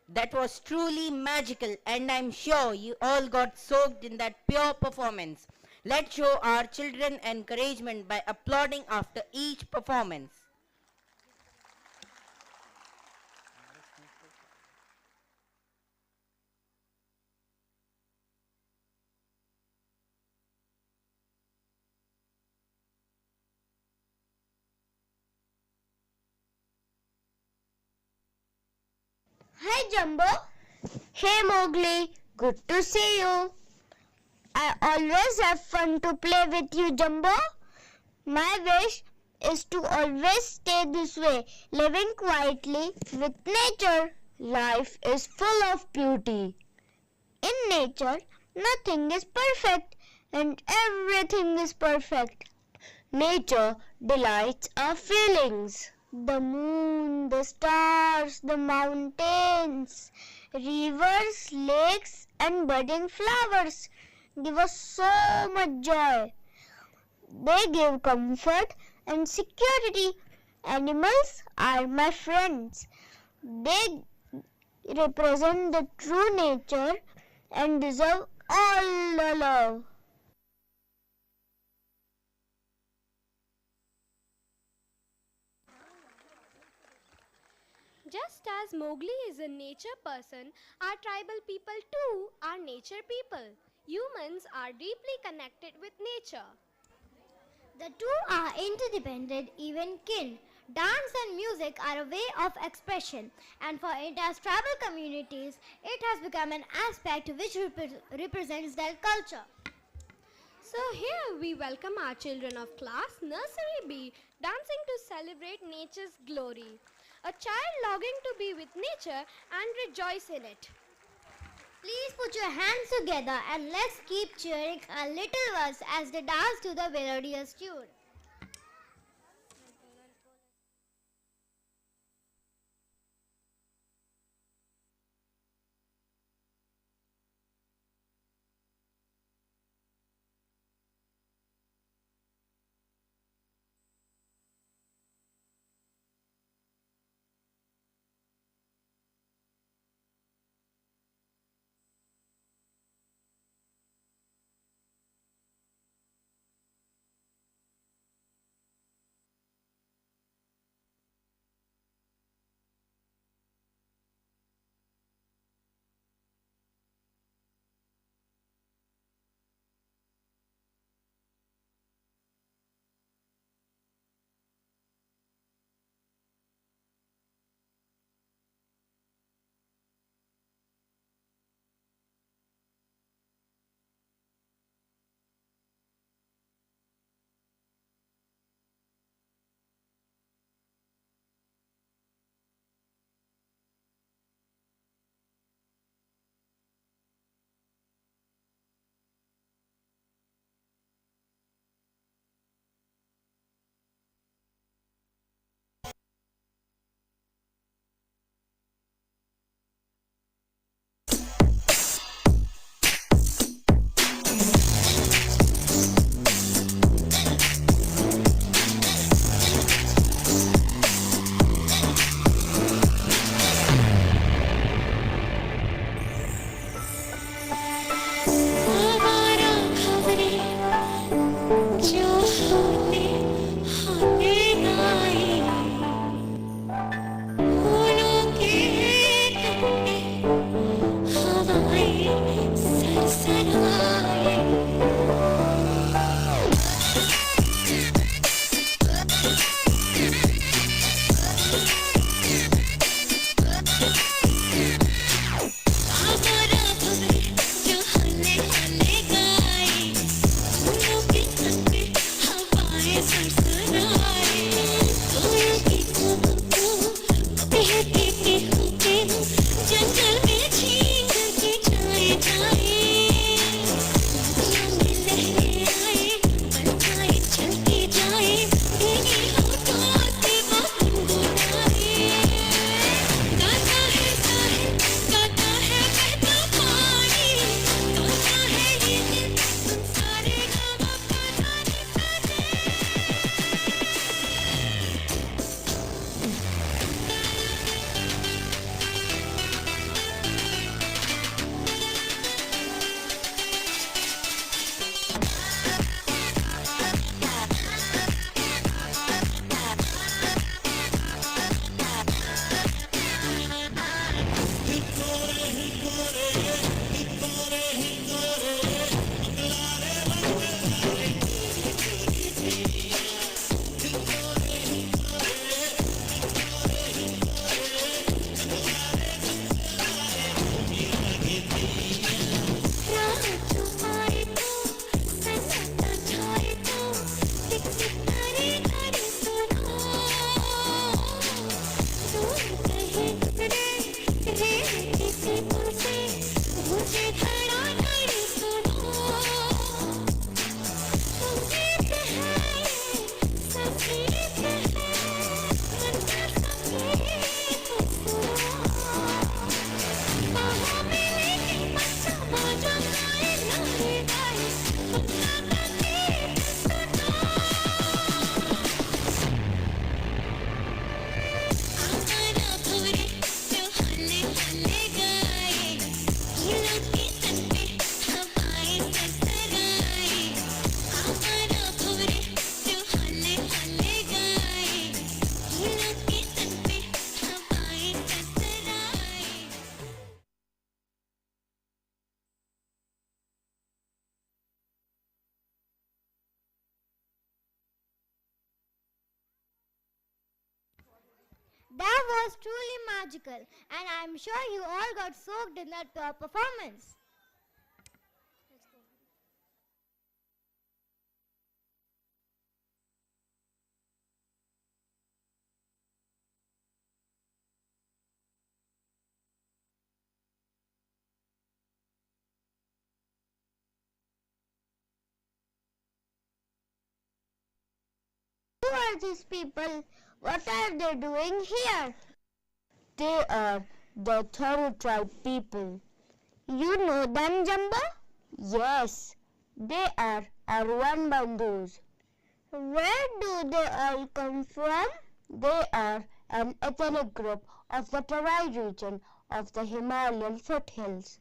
That was truly magical, and I'm sure you all got soaked in that pure performance. Let's show our children encouragement by applauding after each performance. Hi Jumbo. Hey Mowgli, good to see you. I always have fun to play with you, Jumbo. My wish is to always stay this way, living quietly with nature. Life is full of beauty. In nature, nothing is perfect and everything is perfect. Nature delights our feelings. The moon, the stars, the mountains, rivers, lakes, and budding flowers give us so much joy. They give comfort and security. Animals are my friends. They represent the true nature and deserve all the love. Just as Mowgli is a nature person, our tribal people too are nature people. Humans are deeply connected with nature. The two are interdependent, even kin. Dance and music are a way of expression, and for India's tribal communities, it has become an aspect which represents their culture. So here we welcome our children of class Nursery B dancing to celebrate nature's glory. A child longing to be with nature and rejoice in it. Please put your hands together and let's keep cheering our little ones as they dance to the melodious tune. That was truly magical, and I'm sure you all got soaked in that performance. Who are these people? What are they doing here? They are the Tharu tribe people. You know them, Jamba? Yes, they are our one bandhus. Where do they all come from? They are an ethnic group of the Tarai region of the Himalayan foothills.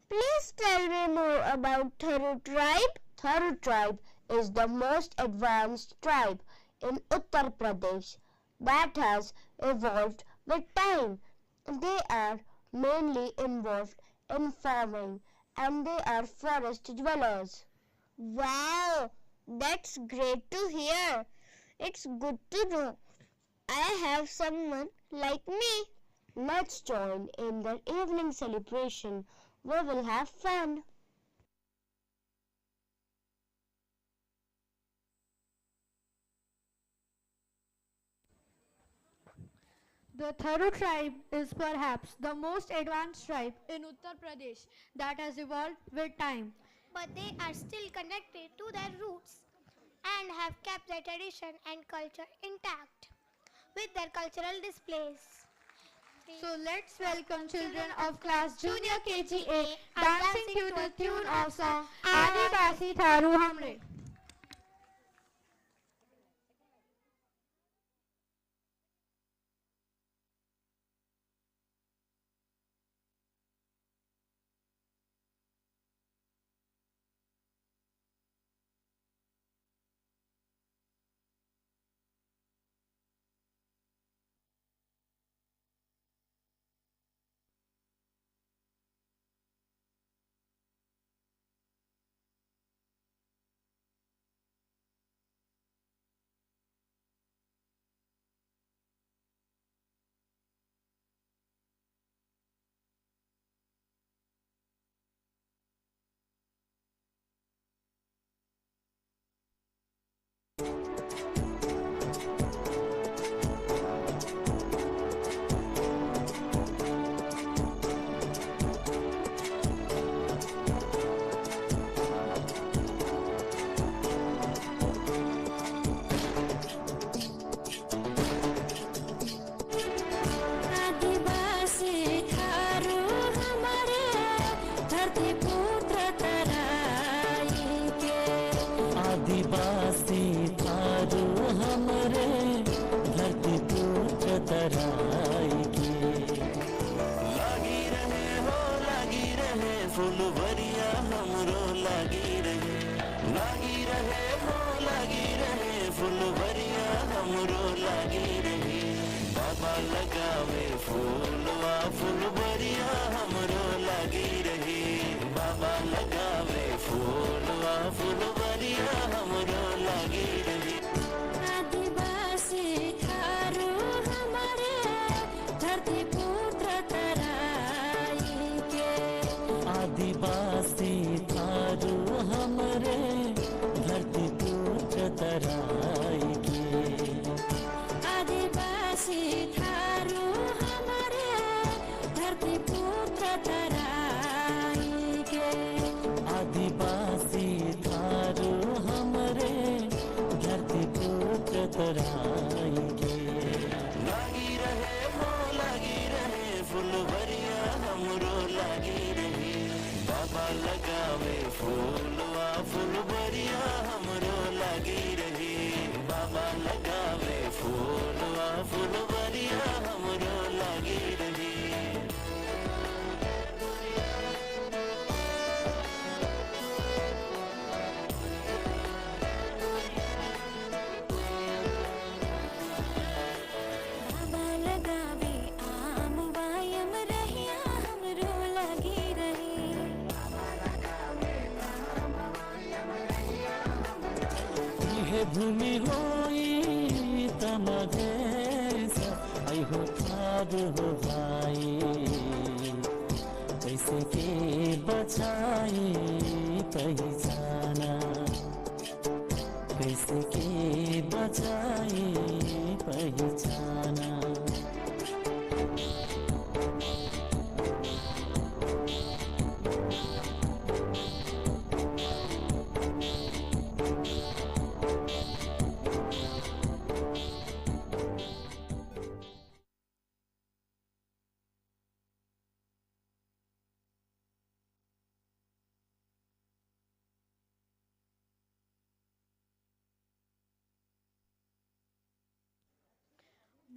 Please tell me more about Tharu tribe. Tharu tribe is the most advanced tribe in Uttar Pradesh that has evolved with time. They are mainly involved in farming and they are forest dwellers. Wow, that's great to hear. It's good to know I have someone like me. Let's join in the evening celebration. We will have fun. The Tharu tribe is perhaps the most advanced tribe in Uttar Pradesh that has evolved with time. But they are still connected to their roots and have kept their tradition and culture intact with their cultural displays. So let's welcome children of class Junior KGA dancing to the tune of song Adivasi Tharu Hamre. Phulwaria हमरो लागी रहे हो लागी रहे फुलवरिया हमरो लागी रहे बाबा लगावे फूलवा फुलवरिया हमरो लागी रहे बाबा लगावे फूलवा फुलवरिया हमरो लागी रहे आदिवासी थारू हमारे धरती पुत्र तराई के आदिवासी थारू हमरे धरती पुत्र तराई के आदिवासी थारू हमारे धरती पुत्र तराई के आदिवासी थारू हमरे धरती पुत्र तराई के लागी रहे हो लागी रहे फुलवरिया हमरो लागी रहे बाबा लगावे फूलवा फुलवरिया हमरो लागी रहे बाबा लगावे फूलवा फुलवरिया हमरो लागी रहे बाबा लगावे आम वायम रहिया हमरो लागी रही यह भूमि होई तमघे आई हो बर्बाद हो जाए, कैसे के बचाए पहचाना, कैसे के बचाए पहचाना।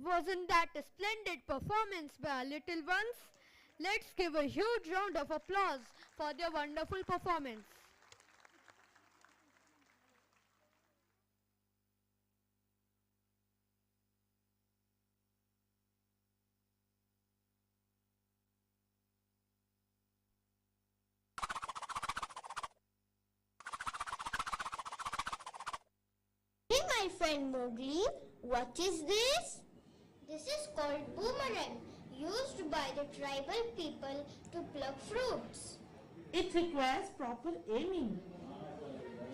Wasn't that a splendid performance by our little ones? Let's give a huge round of applause for their wonderful performance. Hey, my friend Mowgli, what is this? This is called boomerang, used by the tribal people to pluck fruits. It requires proper aiming.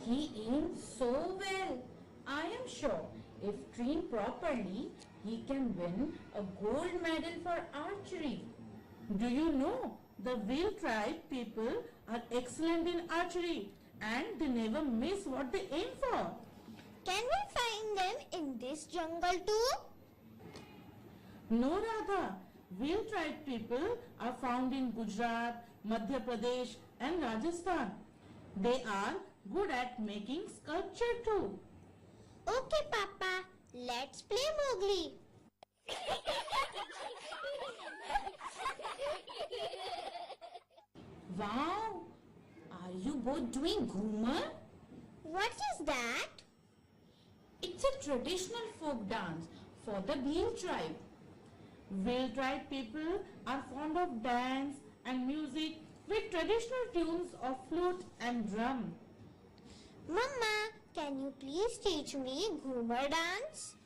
He aims so well. I am sure if trained properly, he can win a gold medal for archery. Do you know the Wheel tribe people are excellent in archery and they never miss what they aim for. Can we find them in this jungle too? No, Radha. Wheel tribe people are found in Gujarat, Madhya Pradesh and Rajasthan. They are good at making sculpture too. Okay, Papa. Let's play Mowgli. Wow! Are you both doing Ghumar? What is that? It's a traditional folk dance for the Bhil tribe. Bhil tribe people are fond of dance and music with traditional tunes of flute and drum. Mama, can you please teach me Ghumar dance?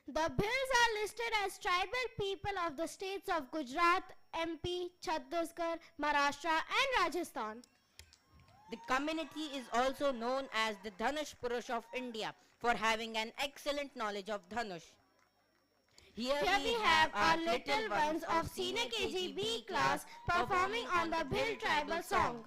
The Bhils are listed as tribal people of the states of Gujarat, MP, Chhattisgarh, Maharashtra and Rajasthan. The community is also known as the Dhanush Purush of India for having an excellent knowledge of Dhanush. Here we have our little ones of Senior KG B class performing on the Bhil tribal song.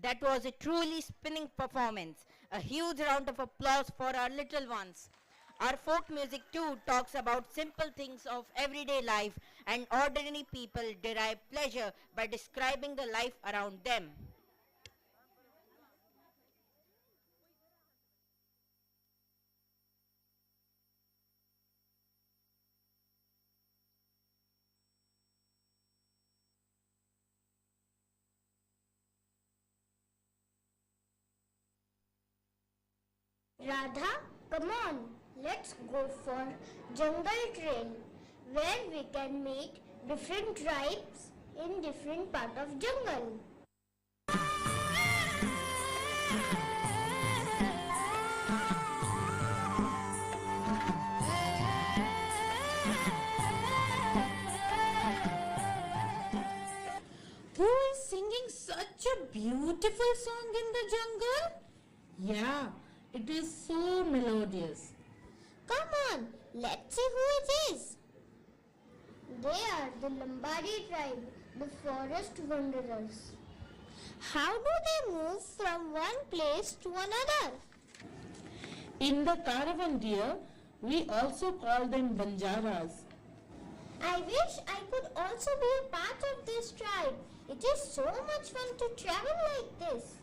That was a truly spinning performance. A huge round of applause for our little ones. Our folk music too talks about simple things of everyday life, and ordinary people derive pleasure by describing the life around them. Radha, come on, let's go for jungle trail where we can meet different tribes in different part of jungle. Who is singing such a beautiful song in the jungle? Yeah, it is so melodious. Come on, let's see who it is. They are the Lambadi tribe, the forest wanderers. How do they move from one place to another? In the caravan deer, we also call them Banjaras. I wish I could also be a part of this tribe. It is so much fun to travel like this.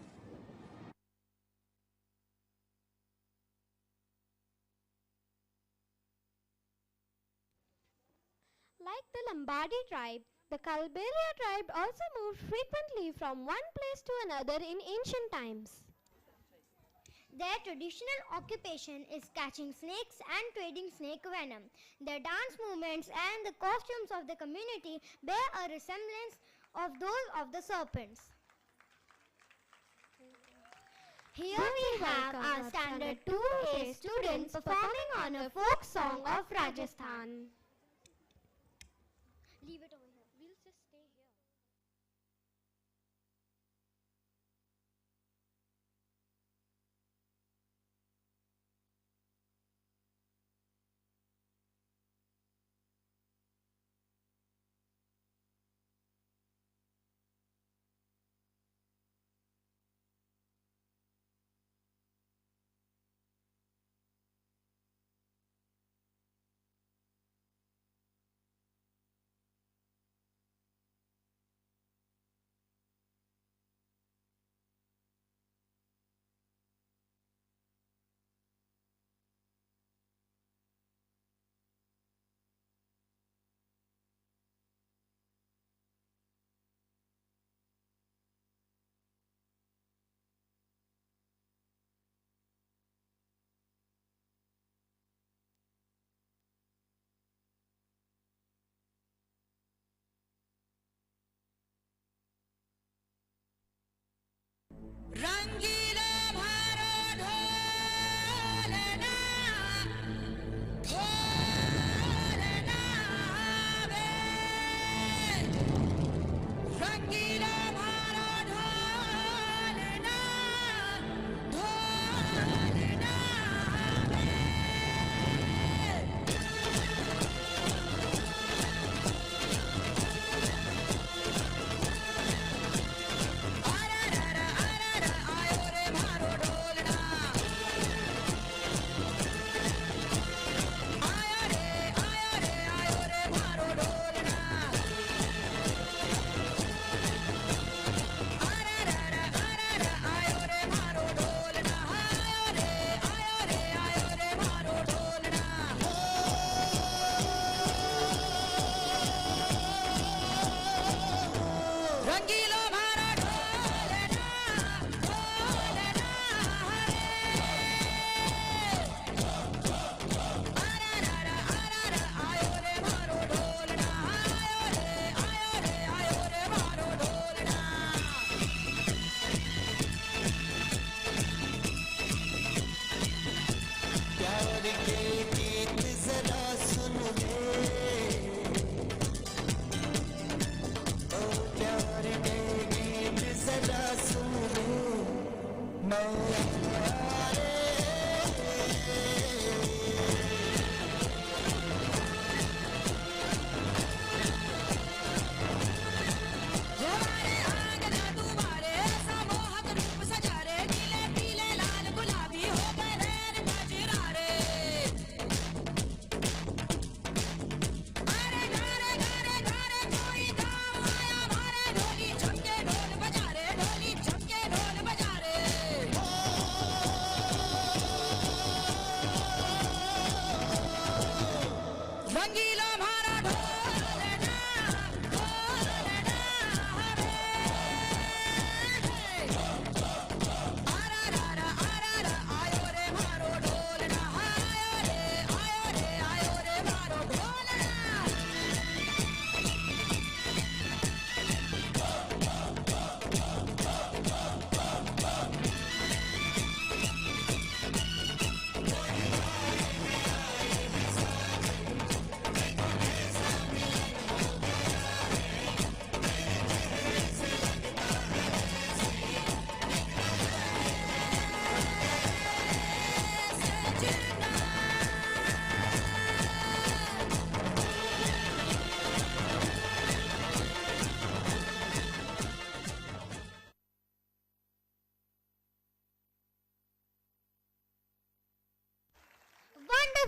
Like the Lombardy tribe, the Calabria tribe also moved frequently from one place to another in ancient times. Their traditional occupation is catching snakes and trading snake venom. Their dance movements and the costumes of the community bear a resemblance of those of the serpents. Here we have our standard 2A students performing on a folk song of Rajasthan. Leave it over here. We'll just stay here.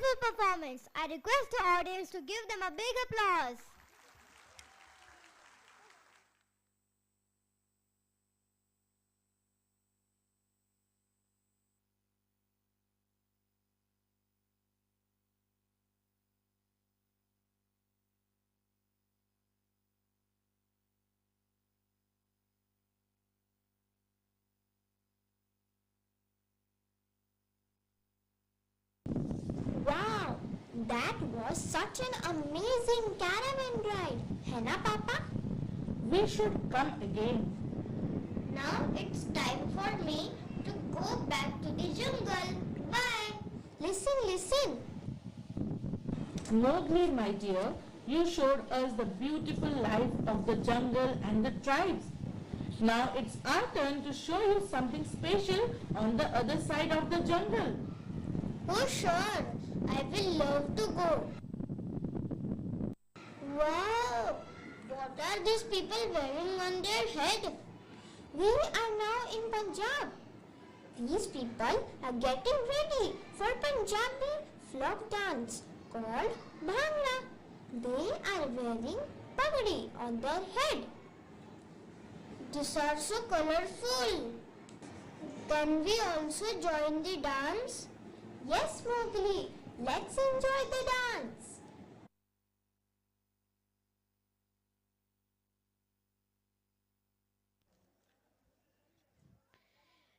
beautiful performance. I request the audience to give them a big applause. Wow, that was such an amazing caravan ride. है ना पापा? We should come again. Now it's time for me to go back to the jungle. Bye. Listen, listen. Mowgli, my dear, you showed us the beautiful life of the jungle and the tribes. Now it's our turn to show you something special on the other side of the jungle. Oh, sure. I will love to go. Wow! What are these people wearing on their head? We are now in Punjab. These people are getting ready for Punjabi folk dance called Bhangra. They are wearing pagdi on their head. These are so colorful. Can we also join the dance? Yes, Mowgli. Let's enjoy the dance.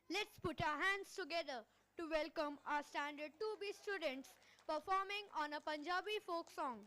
Let's put our hands together to welcome our Standard 2B students performing on a Punjabi folk song.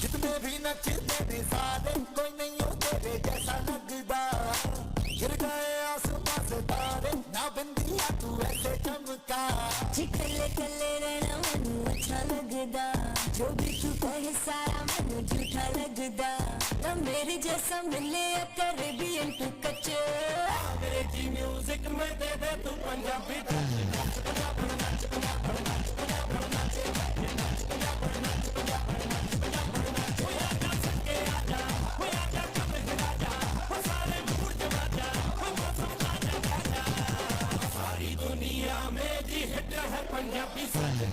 जितने भी नचते थे सारे कोई नहीं हो तेरे जैसा लगदा गिर गए आसमां से तारे ना बिंदिया तू ऐसे चमका कल्ले कल्ले रहना मनु अच्छा लगदा जो भी तू कहे सारा मनु झूठा लगदा ना मेरे जैसा मिले करे भी तू कच्चे अंग्रेजी म्यूजिक में दे दे तू पंजाबी सारी दुनिया में जी हिट है पंजाबी सारी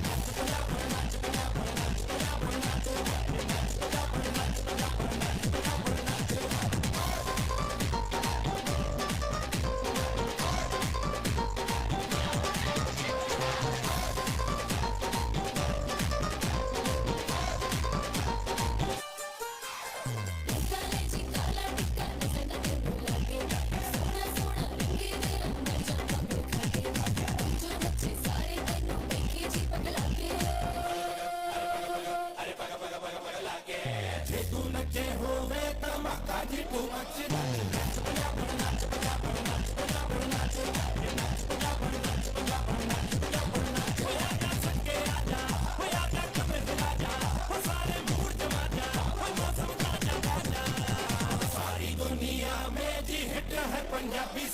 दुनिया में जी हिट है Punjabi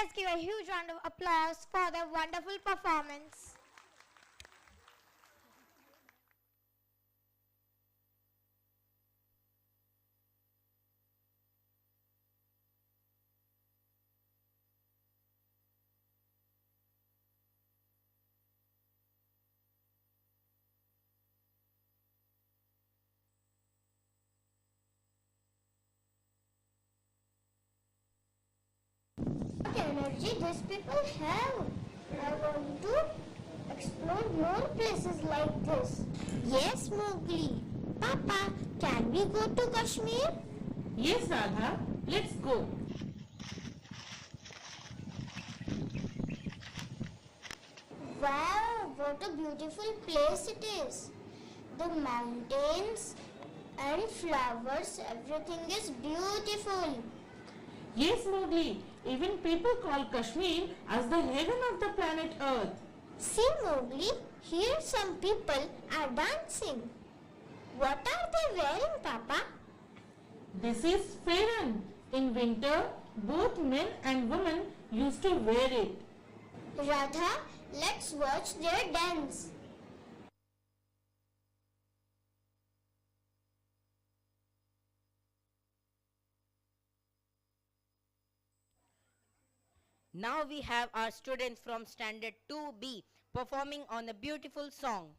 Let's give a huge round of applause for their wonderful performance. What energy these people have! I want to explore more places like this. Yes, Mowgli. Papa, can we go to Kashmir? Yes, Radha, let's go. Wow, what a beautiful place it is. The mountains and flowers, everything is beautiful. Yes, Mowgli, even people call Kashmir as the heaven of the planet Earth. See, Mowgli, here some people are dancing. What are they wearing, Papa? This is Farron. In winter, both men and women used to wear it. Radha, let's watch their dance. Now we have our students from Standard 2B performing on a beautiful song.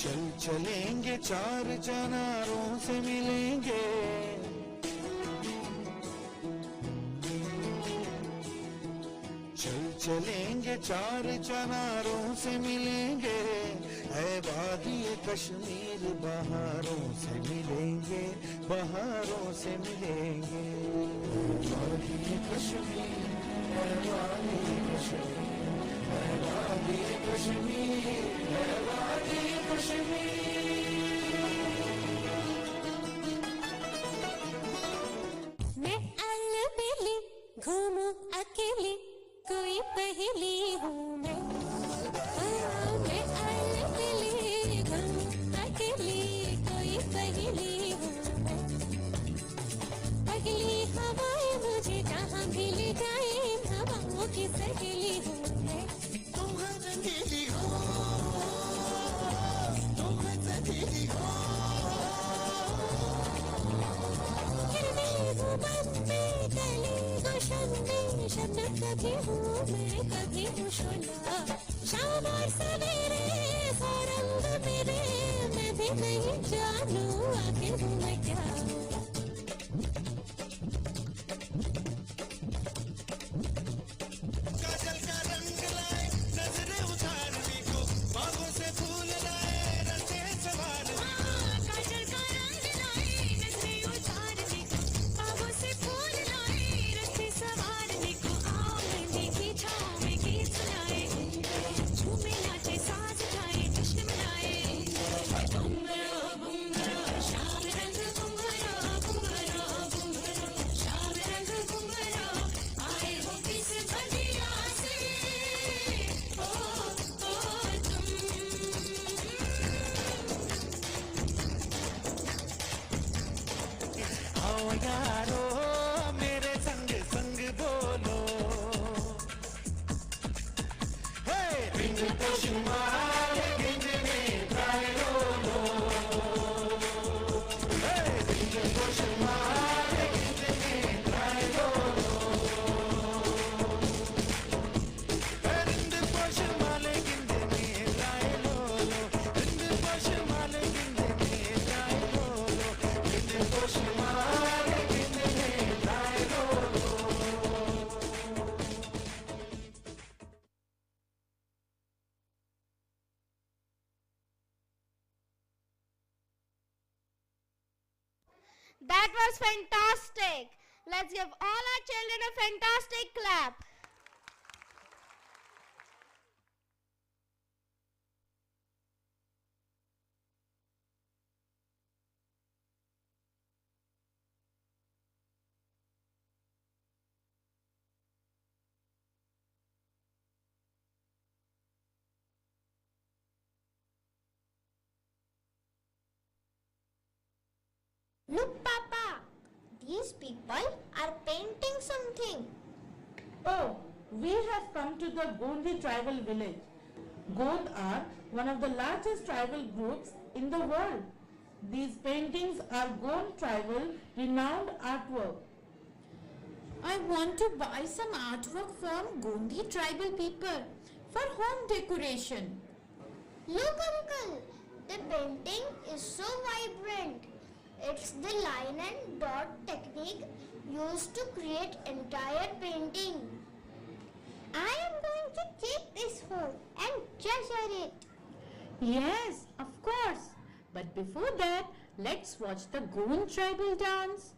चल चलेंगे चार चनारों से मिलेंगे चल चलेंगे चार चनारों से मिलेंगे है वादी कश्मीर बहारों से मिलेंगे बहारों से मिलेंगे वादी कश्मीर है वादी कश्मीर है वादी कश्मीर है वादी मैं अलबेली घूमूं अकेली कोई पहेली हूँ मैं अलबेली घूमूं अकेली कोई पहेली हूँ मैं पगली हवाएं मुझे जहाँ भी ले जाए हवाओं की सहेली हूँ मैं तुम रंगीली हो सहेली हो शबनम कभी हूँ मैं कभी हूँ शोला शाम और सवेरे सौ रंग मेरे मैं भी नहीं जानू आखिर हूँ मैं क्या काजल का रंग लाए नजरें उतारने को बाहों से फूल लाए रंगे सवार काजल का रंग लाए नजरें उतारने को बाहों से फूल लाए रस्ते सवारने को आओ मेहंदी की छाँव में गीत सुनाए झूमे नाचे साज जाए जश्न मनाए बुंगरा बुंगरा शाम रंग बुंगरा बुंगरा बुंगरा शाम रंग बुंगरा आए हो किस बगिया से ओ तुम आओ यारो मेरे संग संग बोलो हे बिन तो शुमार गिनने try low That was fantastic. Let's give all our children a fantastic clap. Look, Papa, these people are painting something. Oh, we have come to the Gondi tribal village. Gond are one of the largest tribal groups in the world. These paintings are Gond tribal renowned artwork. I want to buy some artwork from Gondi tribal people for home decoration. Look, Uncle, the painting is so vibrant. It's the line and dot technique used to create entire painting. I am going to take this home and treasure it. Yes, of course. But before that, let's watch the Gond tribal dance.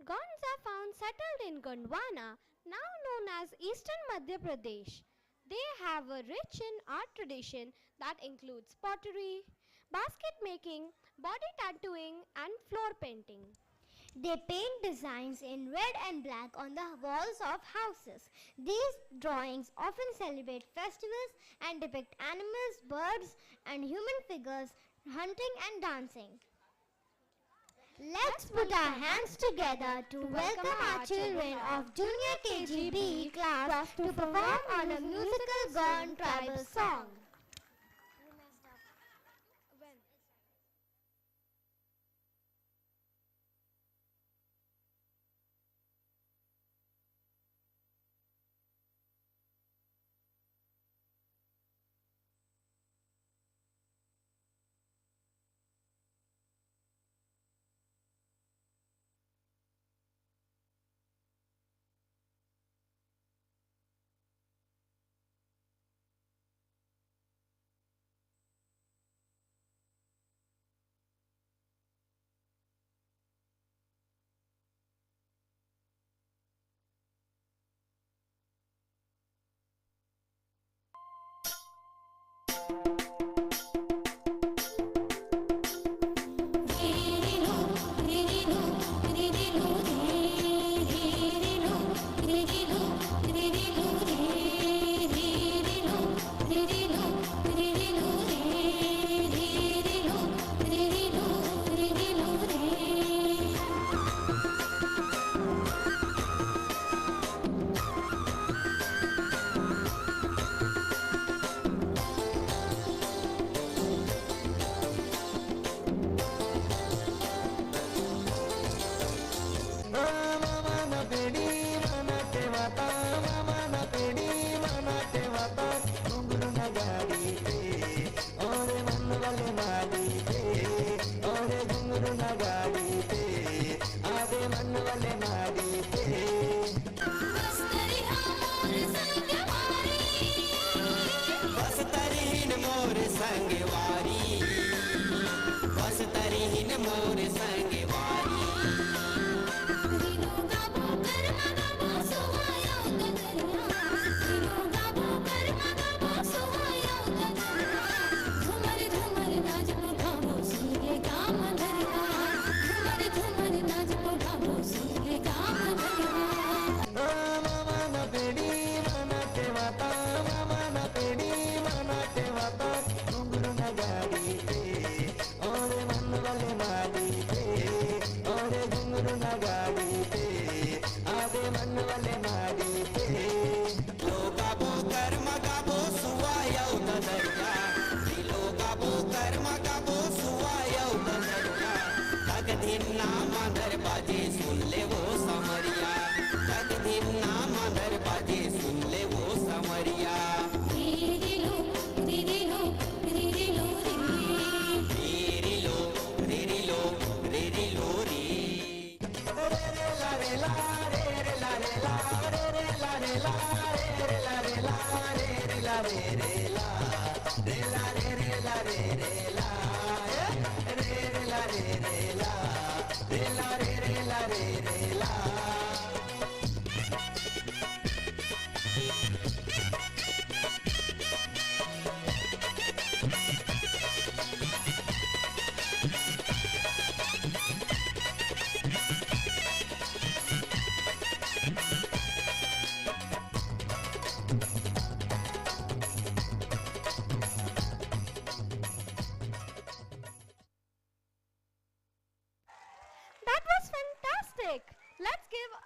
Gonds are found settled in Gondwana, now known as Eastern Madhya Pradesh. They have a rich in art tradition that includes pottery, basket making, body tattooing, and floor painting. They paint designs in red and black on the walls of houses. These drawings often celebrate festivals and depict animals, birds, and human figures hunting and dancing. Let's put our hands together to welcome our children of Junior KGB class to perform on a musical Gond tribal song.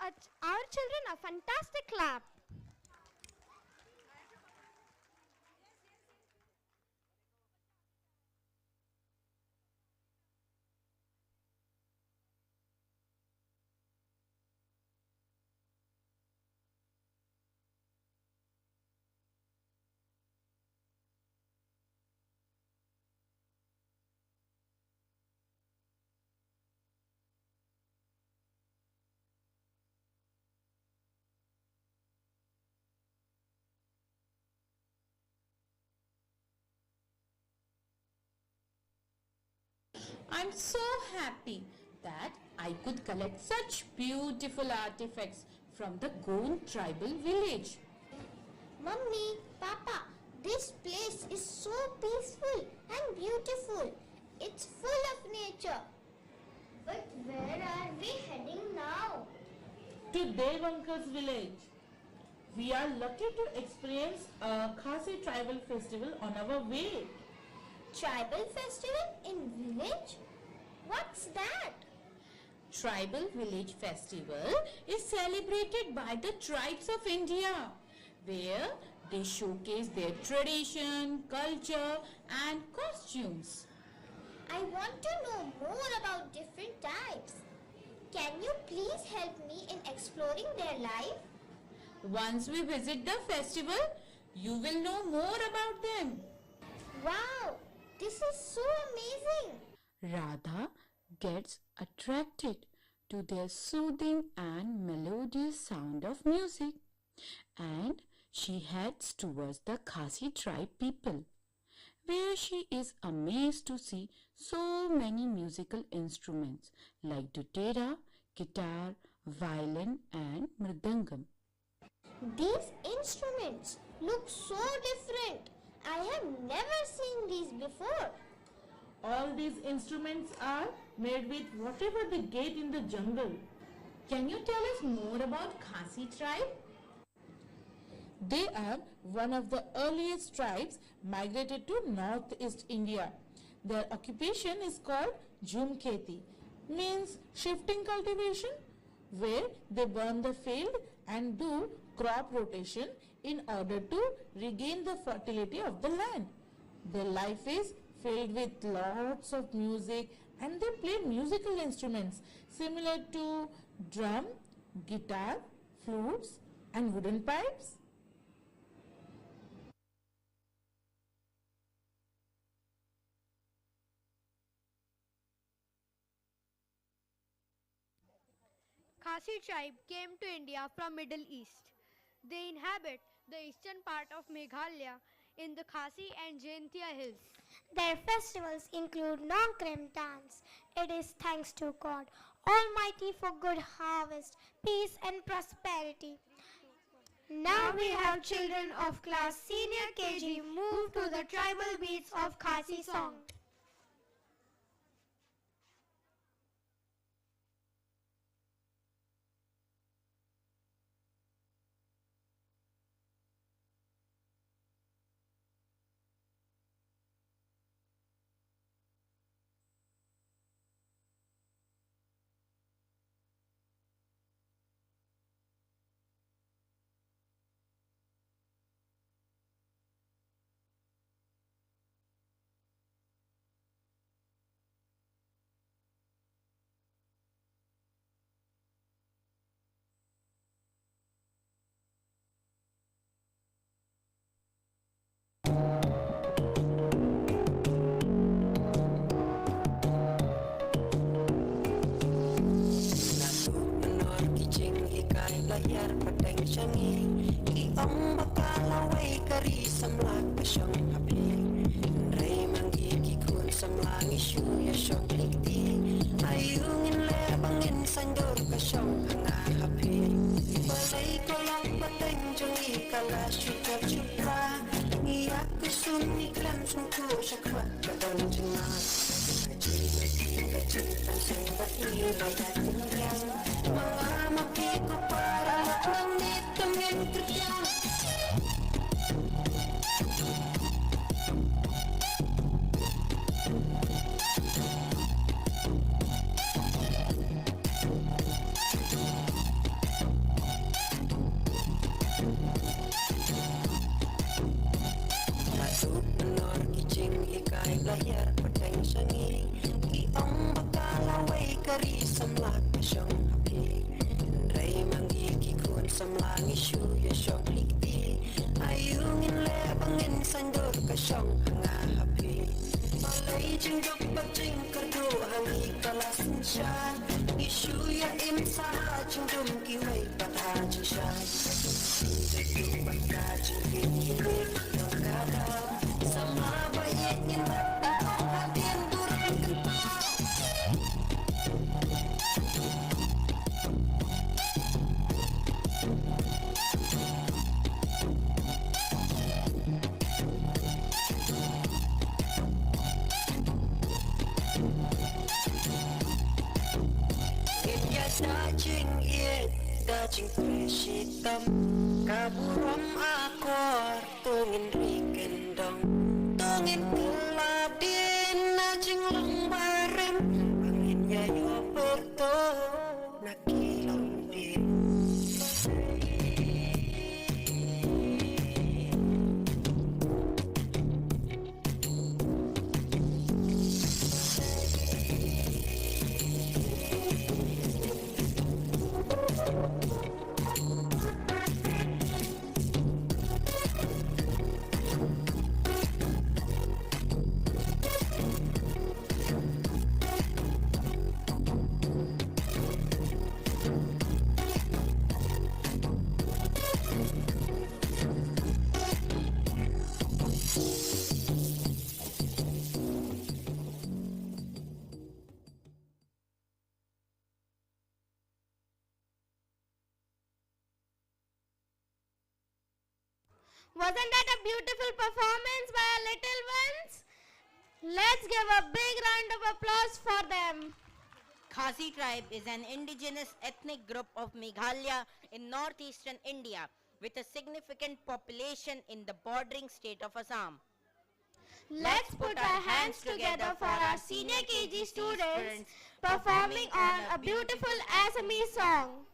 our children a fantastic clap. I'm so happy that I could collect such beautiful artifacts from the Gond tribal village. Mummy, Papa, this place is so peaceful and beautiful. It's full of nature. But where are we heading now? To Dev Uncle's village. We are lucky to experience a Khasi tribal festival on our way. Tribal festival in village? What's that? Tribal Village Festival is celebrated by the tribes of India, where they showcase their tradition, culture and costumes. I want to know more about different types. Can you please help me in exploring their life? Once we visit the festival, you will know more about them. Wow, this is so amazing. Radha gets attracted to their soothing and melodious sound of music, and she heads towards the Khasi tribe people, where she is amazed to see so many musical instruments like dudera, guitar, violin and mridangam. These instruments look so different. I have never seen these before. All these instruments are made with whatever they get in the jungle. Can you tell us more about Khasi tribe? They are one of the earliest tribes migrated to northeast India. Their occupation is called Jhumkheti, means shifting cultivation, where they burn the field and do crop rotation in order to regain the fertility of the land. Their life is filled with lots of music, and they play musical instruments similar to drum, guitar, flutes and wooden pipes. Khasi tribe came to India from Middle East. They inhabit the eastern part of Meghalaya in the Khasi and Jaintia hills. Their festivals include Nongkrem dance. It is thanks to God Almighty for good harvest, peace and prosperity. Now we have children of class senior KG move to the tribal beats of Khasi song. layar padang syangi Iong bakalaway kari samlag pasyong hapi Ray manggi kikun samlang isu ya syong likti Ayungin lebangin sandur kasyong hanga hapi Balay kolong padang jungi kala syukar syukra Ngiyak kusun iklan sungku syakwa kadang jenah Kacin tansang bati bayat yang Mengamaki ku para langit temin kerjang pateng sangi ki ong bakala way kari samlat pasyong hapi ray mangi ki kun samlangi shu ya syong likti ayungin le bangin sandur kasyong hanga hapi malay jingdok pacing kerdu hangi kalasin sya isyu ya im saha jingdum ki way patha jisya jingduk patha jingduk ki kada sama bayek ingat takong hatin durang kentang daging it, daging presitam kaburam akor tungin rikendong tungin keladin daging lembarim anginnya yo berto nakilang din Wasn't that a beautiful performance by our little ones? Let's give a big round of applause for them. Khasi tribe is an indigenous ethnic group of Meghalaya in northeastern India with a significant population in the bordering state of Assam. Let's put our hands together for our senior KG students performing on a beautiful Assamese song.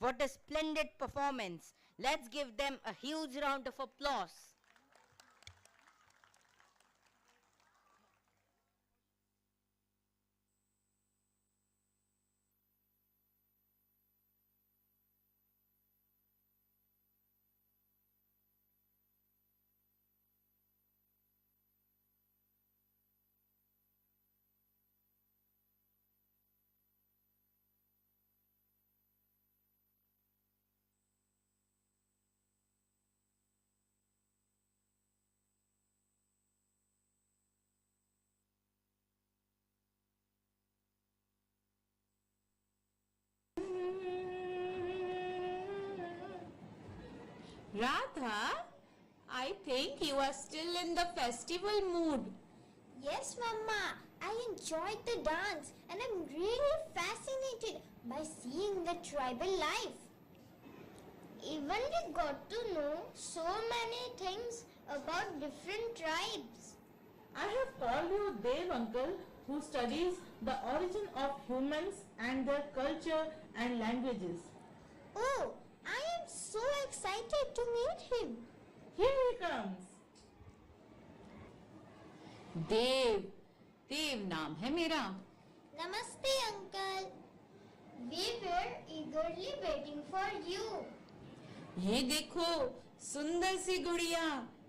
What a splendid performance. Let's give them a huge round of applause. Radha, I think you are still in the festival mood. Yes, Mama. I enjoyed the dance and I'm really fascinated by seeing the tribal life. Even we got to know so many things about different tribes. I have called you Dev uncle who studies the origin of humans and their culture and languages. Oh, I am so excited to meet him. Here he comes. देव देव नाम है मेरा. Namaste, uncle. We were eagerly waiting for you. ये देखो सुंदर सी गुड़िया,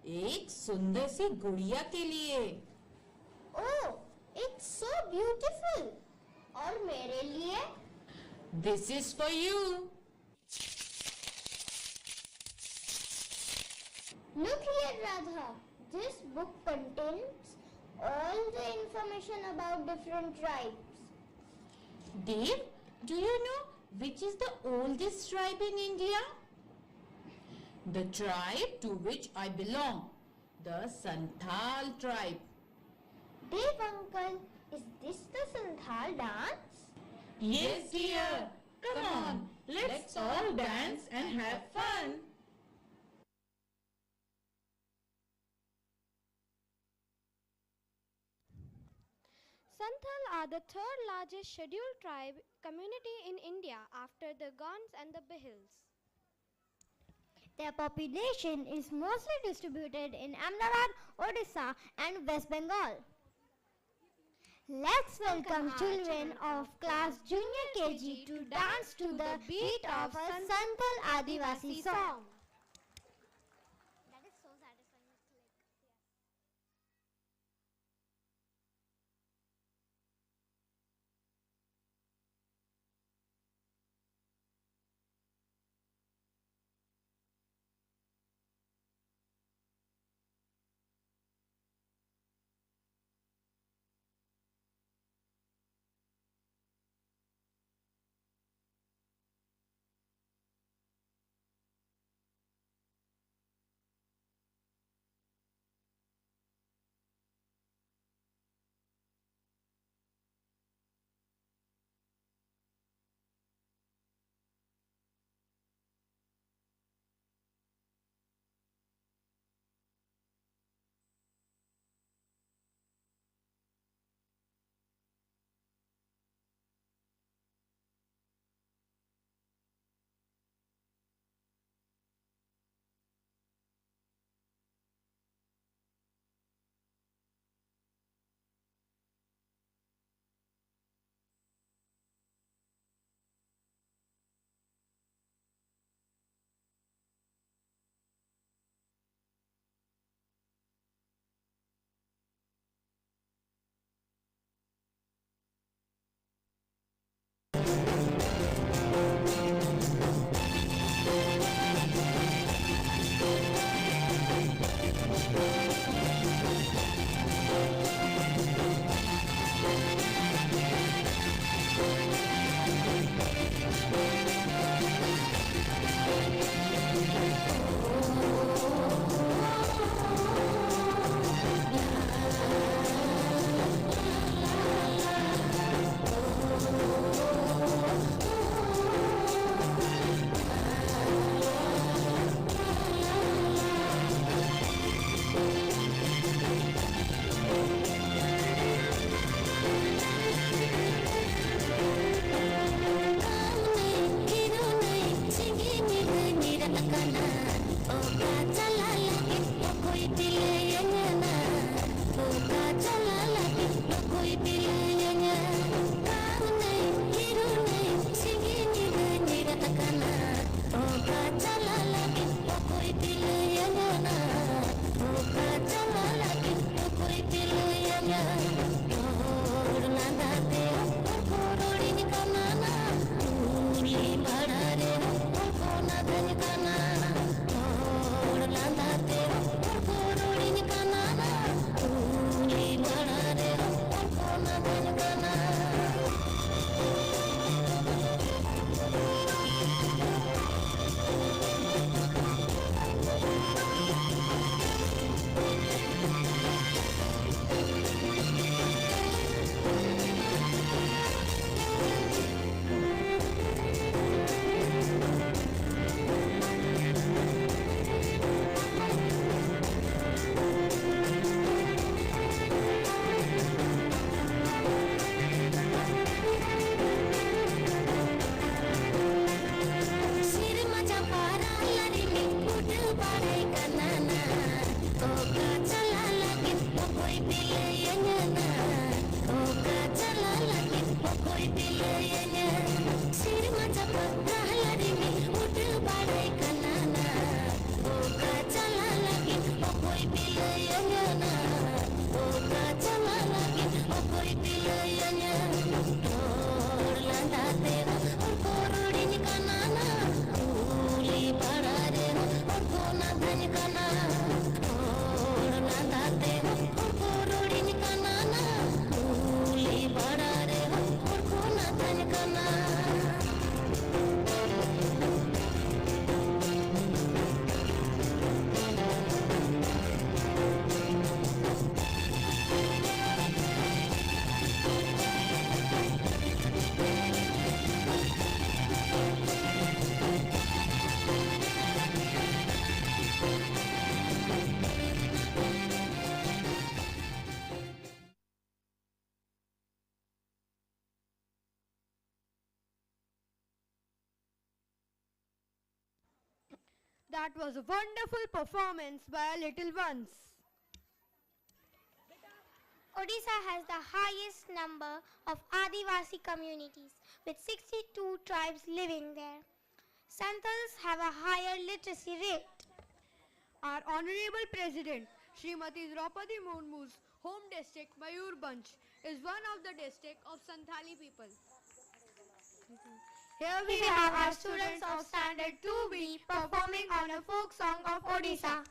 एक सुंदर सी गुड़िया के लिए. Oh, it's so beautiful. और मेरे लिए? This is for you. Look here, Radha. This book contains all the information about different tribes. Dev, do you know which is the oldest tribe in India? The tribe to which I belong, the Santhal tribe. Dev uncle, is this the Santhal dance? Yes, dear. Come on, let's all dance and have fun. Santhal are the third largest scheduled tribe community in India after the Gonds and the Bihils. Their population is mostly distributed in Ahmedabad, Odisha and West Bengal. Let's welcome children of class junior KG to dance to the beat of a Santhal Adivasi song. That was a wonderful performance by our little ones. Odisha has the highest number of Adivasi communities with 62 tribes living there. Santals have a higher literacy rate. Our Honorable President, Srimati Draupadi Murmu's home district, Mayurbhanj, is one of the district of Santhali people. Here we have our students of Standard 2B performing on a folk song of Odisha.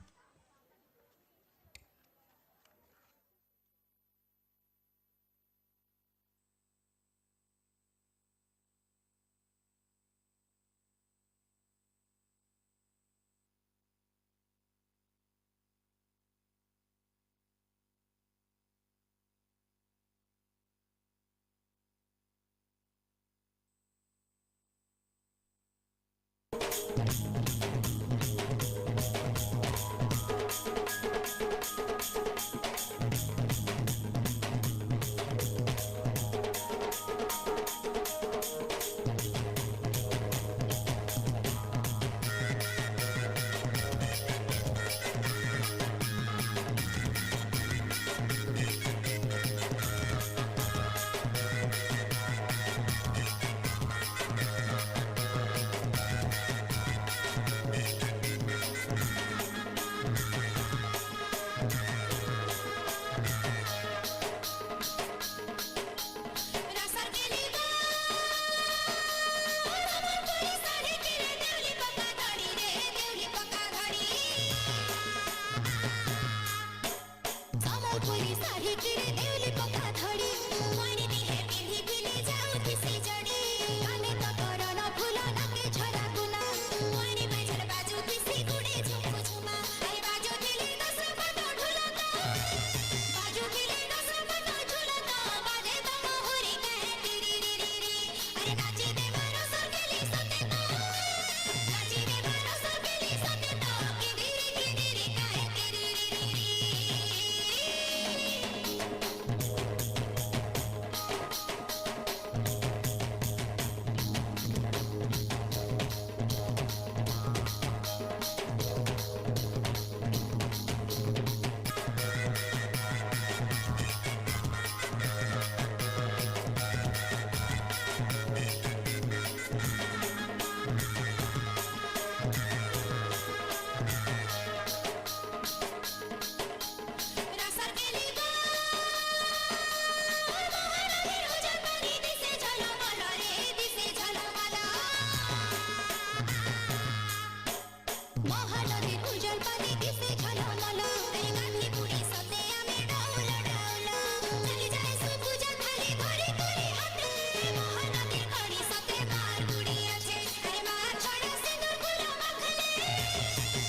মহানদীর উজ্জ্বল পানি দিছে ঝলমল এই গান্ধী পুরী সতে আমি ডাউলা ডাউলা চলে যায় সুপূজা থালি ধরে করি হাতে মহানদীর খড়ি সতে মার গুড়ি আছে আরে মা ছড়া সিঁদুর গুলো মাখলে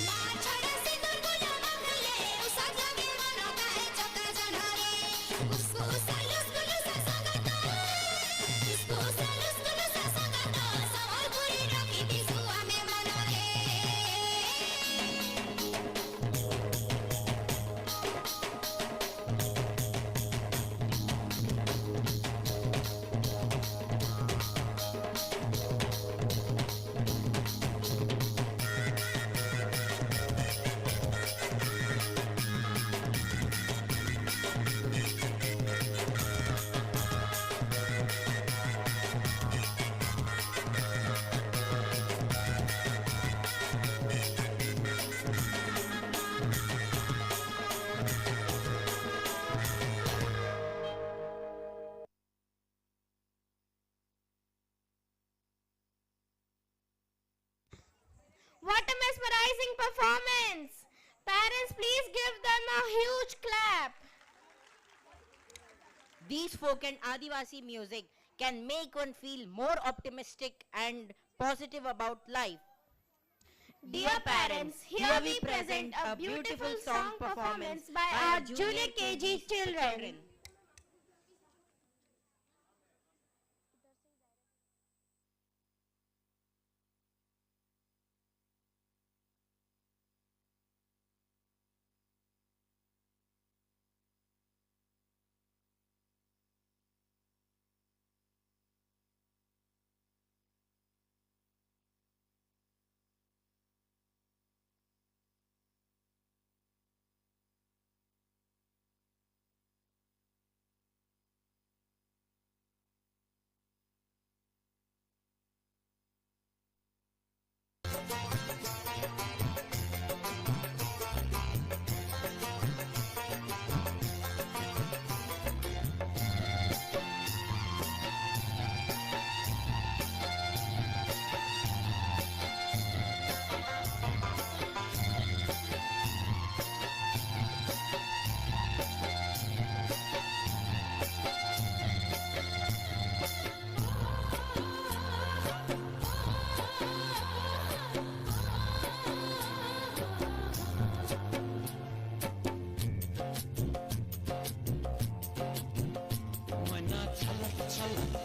মা ছড়া সিঁদুর গুলো মাখলে উসা জাগে মন কাহে চকা জনরে উসকো উসা লুসকো লুসা সগাত উসকো উসা লুসকো লুসা সগাত সওয়াল পুরি রাখি দিছু আমি মনরে What a mesmerizing performance! Parents, please give them a huge clap. These folk and Adivasi music can make one feel more optimistic and positive about life. Dear parents, here we present a beautiful song performance by our junior KG children.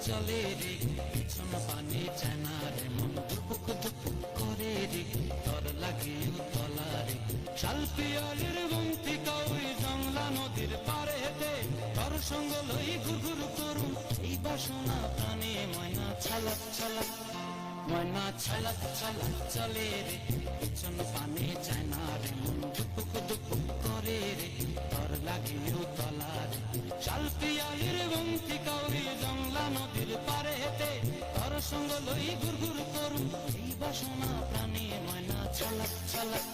চলে রে পিছন পানি চানা রে মন দুপুক দুপুক করে রে তর লাগে তলা রে শাল পিয়ালের বন্তি কাউই জংলা নদীর পারে হেতে তর সঙ্গ লই ঘুরঘুর করুন এই বাসনা প্রাণে ময়না ছালাক ছালাক ময়না ছালাক ছালাক চলে রে পিছন পানি চানা রে মন দুপুক দুপুক করে রে তর লাগে তলা রে শাল পিয়ালের বন্তি কাউরি জংলা নদীর পারে হেতে তর সঙ্গ লই ঘুরঘুর করুন এই বাসনা প্রাণে ময়না ছালাক ছালাক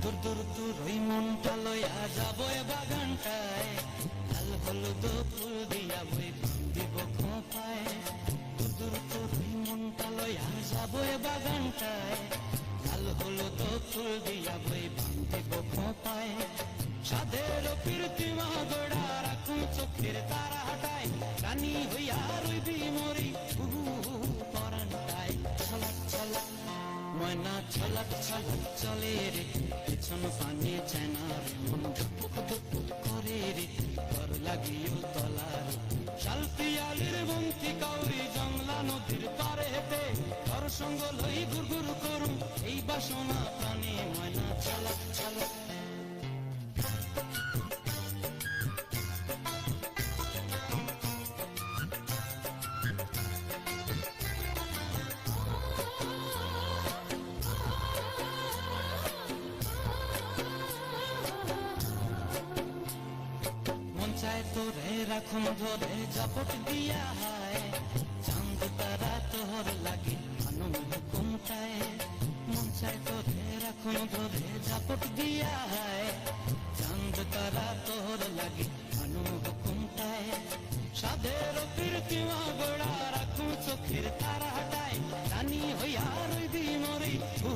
দূর দূর দূর ওই মনটা লইয়া যাব বাগানটায় লাল হলুদ ফুল দিয়া বই দিব খোঁপায় দূর দূর দূর ওই মনটা লইয়া যাব বাগানটায় লাল হলুদ ফুল দিয়া বই দিব খোঁপায় সাধের প্রীতি মগড়া রাখুন চোখের তারা হাটায় রানী হইয়া রইবি মরি পরানটায় ছলাক ছলাক ময়না ছলাক ছলাক চলে রে পিছন পানি চায়না রে মন ধুপুক ধুপুক করে রে ঘর লাগিও তলা রে শাল পিয়ালির বন্তি কাউরি জংলা নদীর পারে হেতে ঘর সঙ্গ লই ঘুরঘুর করুন এই বাসনা প্রাণে ময়না ছলাক ছলাক চায় তোরে রাখুন ধরে জাপট দিয়া হায় চাঁদ তারা তোর লাগে আনন্দ दिया है चांद तारा तोर लगी मनु हुकुमताए साधेर कीर्तिमा गोड़ा रखूं चोखेर तारा हटाए रानी हो यार दी मोरी हु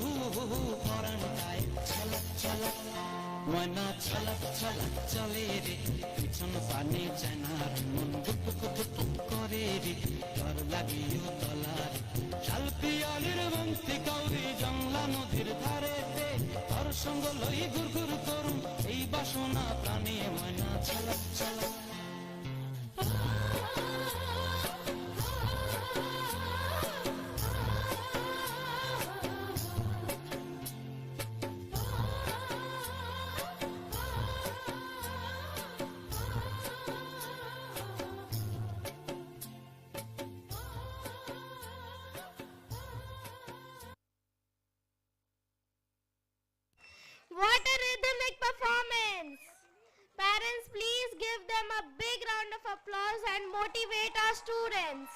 परानताए छलक छलक मना छलक छलक चले रे पिछन पानी चनार मन दुपुक दुपुक करे रे डर लागियो तलार शाल पियालिर बंती कौरी जंगला नदीर धारेते तोर संग लई गुरगुर करुम এই বাসনা প্রাণে মনা ছলক ছলক What a rhythmic performance! Parents, please give them a big round of applause and motivate our students.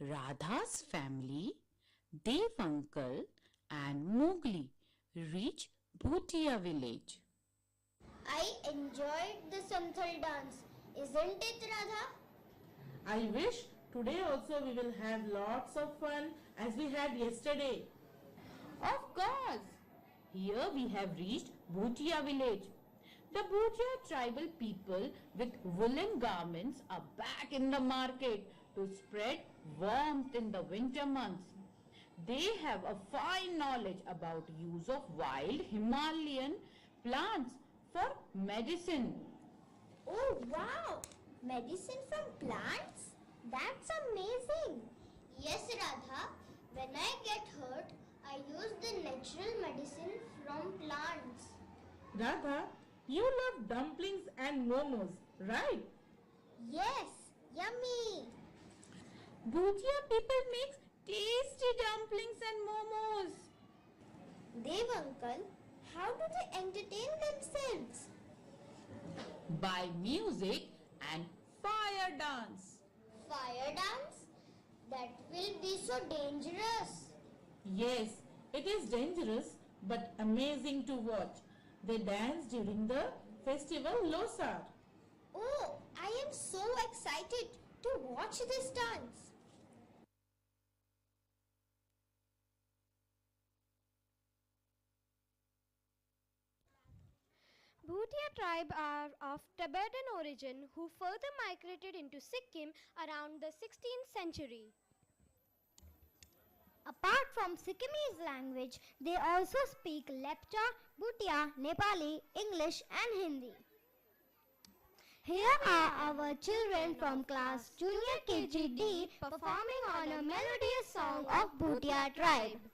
Radha's family, Dev uncle and Mowgli reach Bhutia village. I enjoyed the Santhal dance, isn't it, Radha? I wish today also we will have lots of fun as we had yesterday. Of course! Here we have reached Bhutia village. The Bhutia tribal people with woolen garments are back in the market to spread warmth in the winter months. They have a fine knowledge about use of wild Himalayan plants for medicine. Oh wow! Medicine from plants? That's amazing! Yes, Radha. When I get hurt, I use the natural medicine from plants. Radha, you love dumplings and momos, right? Yes, yummy! Bhutia people make tasty dumplings and momos. Dev uncle, how do they entertain themselves? By music and fire dance. Fire dance? That will be so dangerous. Yes, it is dangerous but amazing to watch. They dance during the festival Losar. Oh, I am so excited to watch this dance. Bhutia tribe are of Tibetan origin who further migrated into Sikkim around the 16th century. Apart from Sikkimese language, they also speak Lepcha, Bhutia, Nepali, English and Hindi. Here are our children from class Junior KGD performing on a melodious song of Bhutia tribe.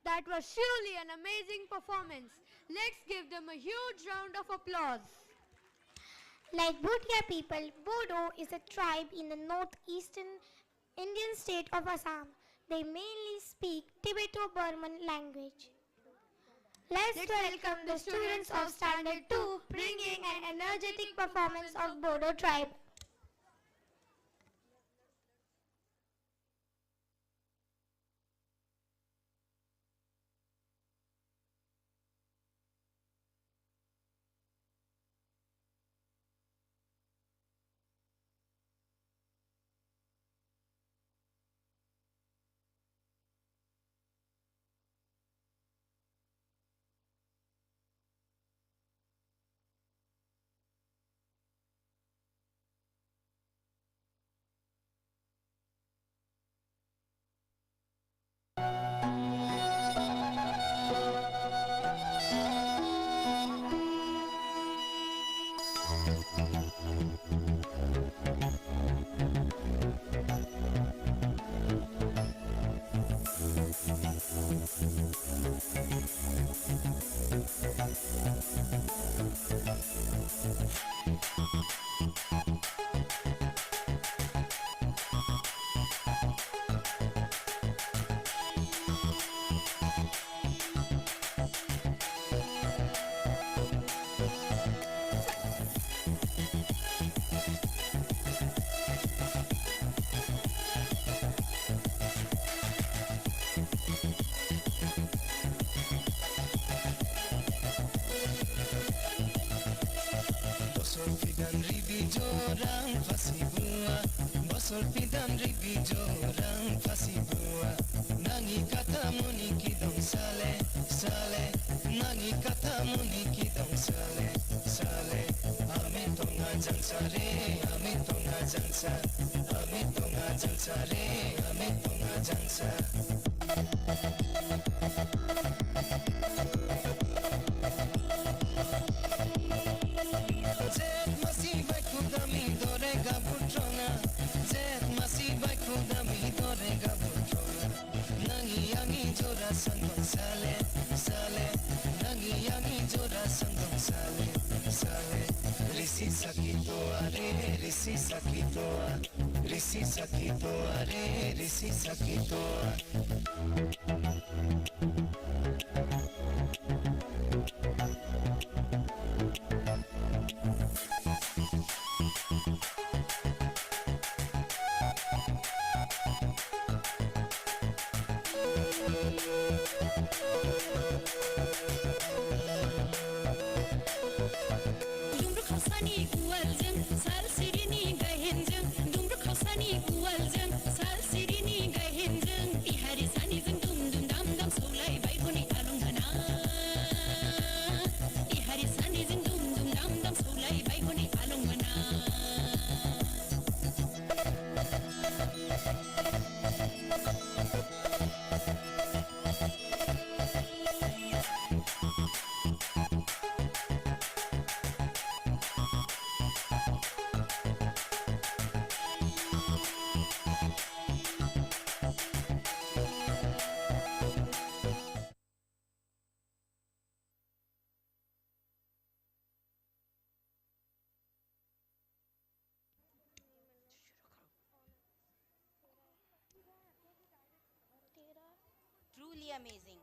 That was surely an amazing performance. Let's give them a huge round of applause. Like Bhutia people, Bodo is a tribe in the northeastern Indian state of Assam. They mainly speak Tibeto-Burman language. Let's welcome the students of Standard 2 bringing an energetic performance of Bodo tribe. Bosol pidam ribi jorang fasi bua Nangi kata muni kidong sale sale Nangi kata muni kidong sale sale Ame tonga jansa re ame tonga jansa Ame tonga jansa re ame tonga jansa Zed masih baik kudami dore gabutrona Zed masih baik kudami dore gabutrona Nangi yangi jora sangong sale sale Nangi yangi jora sangong sale sale Risi sakito are risi sakito Risi sakito are risi sakito Truly amazing.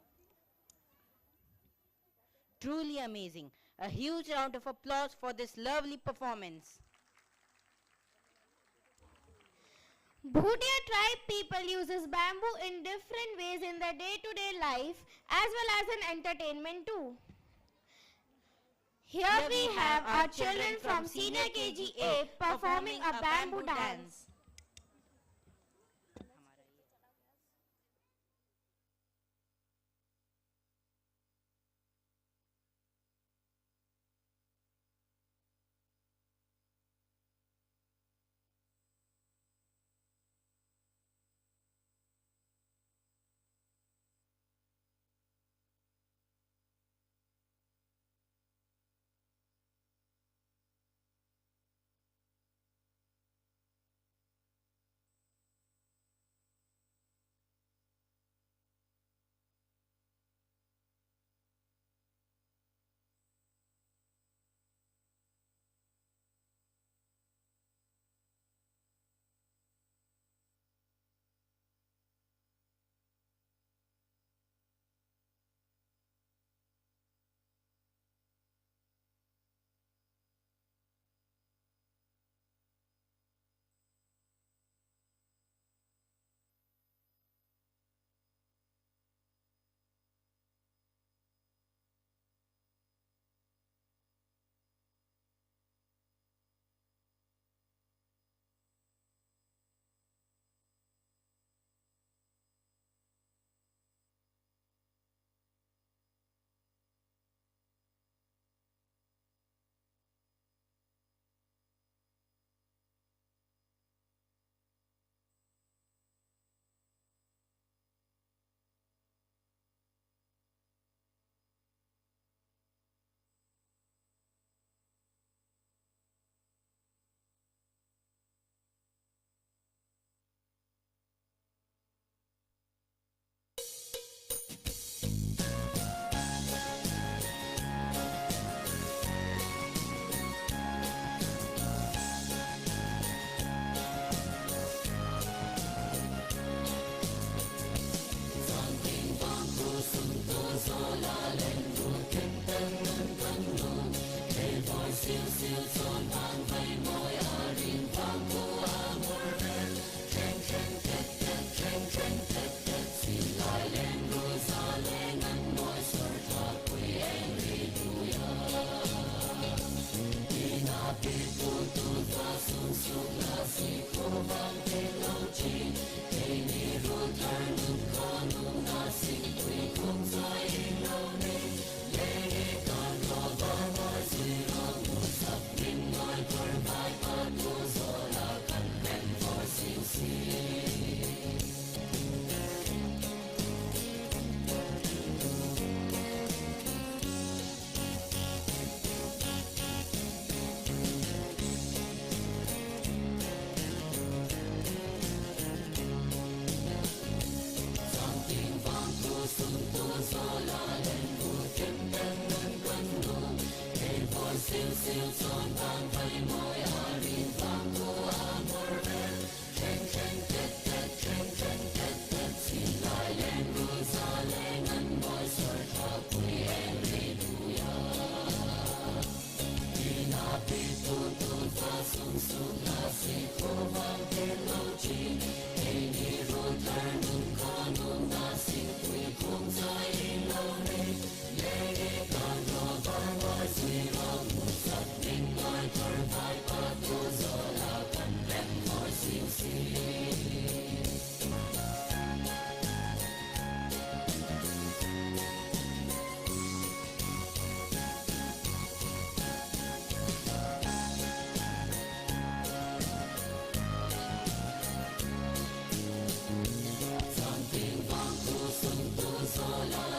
Truly amazing. A huge round of applause for this lovely performance. Bhutia tribe people uses bamboo in different ways in their day-to-day life as well as in entertainment too. Here we have our children from Senior KGA performing a bamboo dance. Sola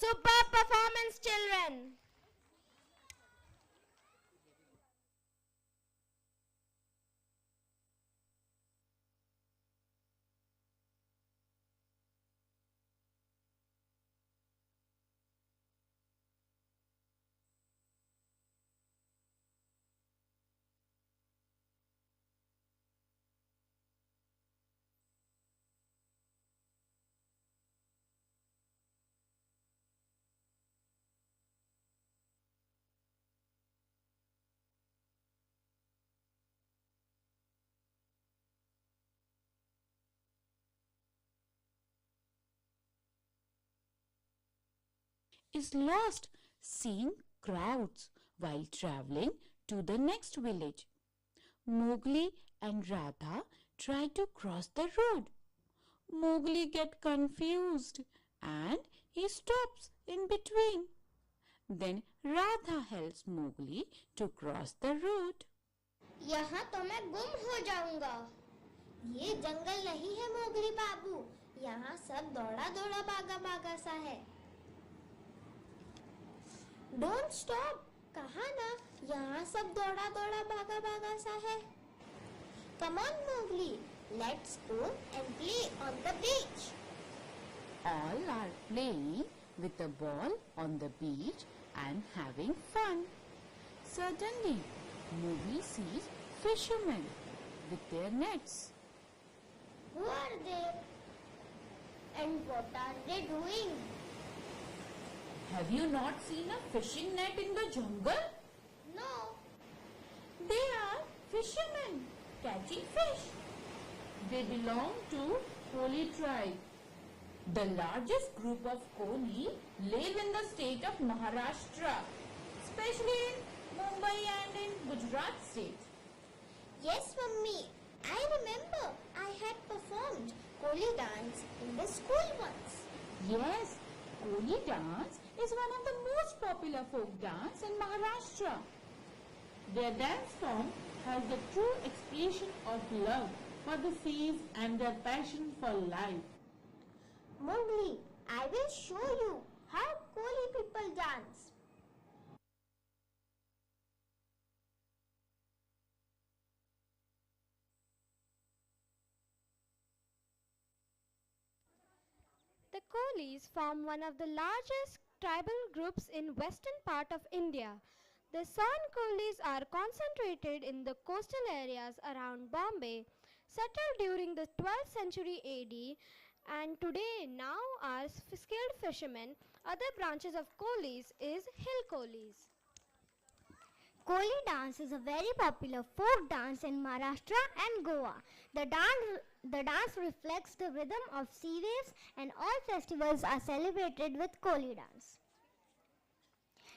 Superb performance, children. Is lost seeing crowds while traveling to the next village. Mowgli and Radha try to cross the road. Mowgli get confused and he stops in between. Then Radha helps Mowgli to cross the road. यहाँ तो मैं गुम हो जाऊंगा। ये जंगल नहीं है Mowgli बाबू, यहाँ सब दौड़ा दौड़ा भागा भागा सा है। डोंट स्टॉप, कहा ना, यहाँ सब दौड़ा दौड़ा भागा भागा सा है। Come on Mowgli, let's go and play on the beach. All are playing with a ball on the beach and having fun. Suddenly, Mowgli sees fishermen with their nets. Who are they? And what are they doing? Have you not seen a fishing net in the jungle? No. They are fishermen catching fish. They belong to Koli tribe. The largest group of Koli live in the state of Maharashtra, especially in Mumbai and in Gujarat state. Yes, Mummy. I remember I had performed Koli dance in the school once. Yes, Koli dance is one of the most popular folk dance in Maharashtra. Their dance form has the true expression of love for the seas and their passion for life. Mowgli, I will show you how Koli people dance. The Kolis form one of the largest tribal groups in western part of India. The Son Kolis are concentrated in the coastal areas around Bombay, settled during the 12th century AD, and today now are skilled fishermen. Other branches of Kolis is Hill Kolis. Koli dance is a very popular folk dance in Maharashtra and Goa. The dance reflects the rhythm of sea waves, and all festivals are celebrated with Koli dance.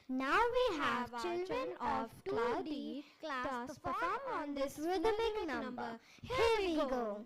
Now we have our children of Class 2D D class to perform on this rhythmic number. Here we go.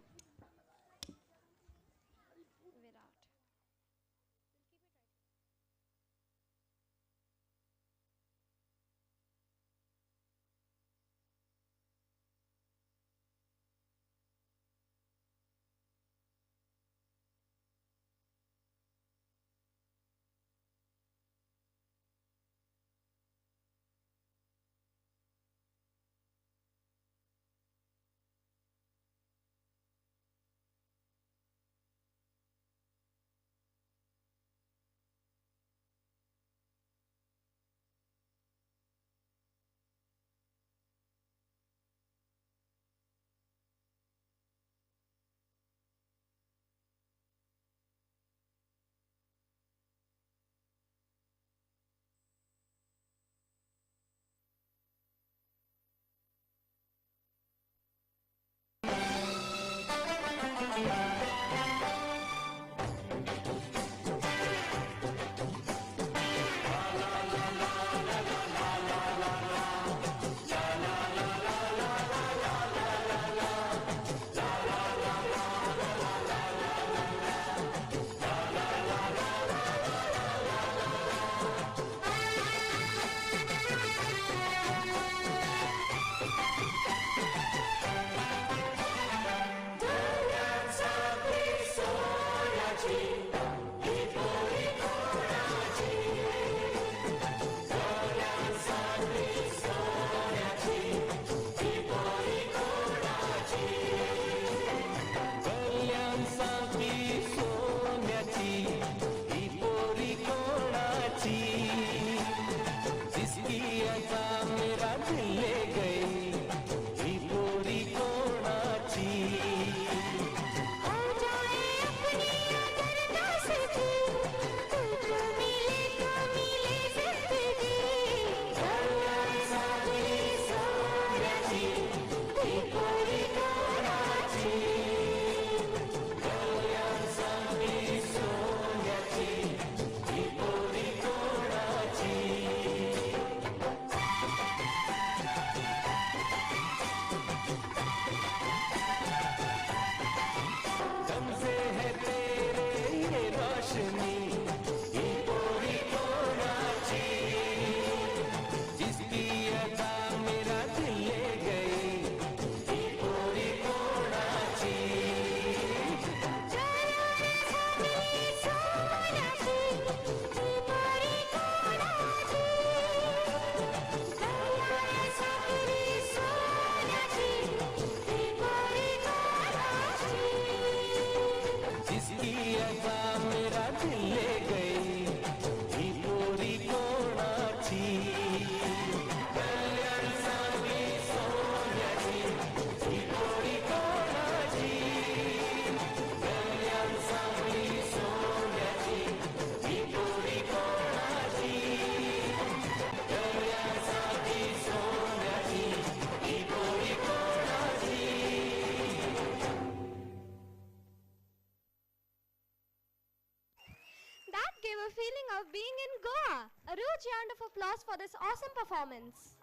gave a feeling of being in Goa. A huge round of applause for this awesome performance.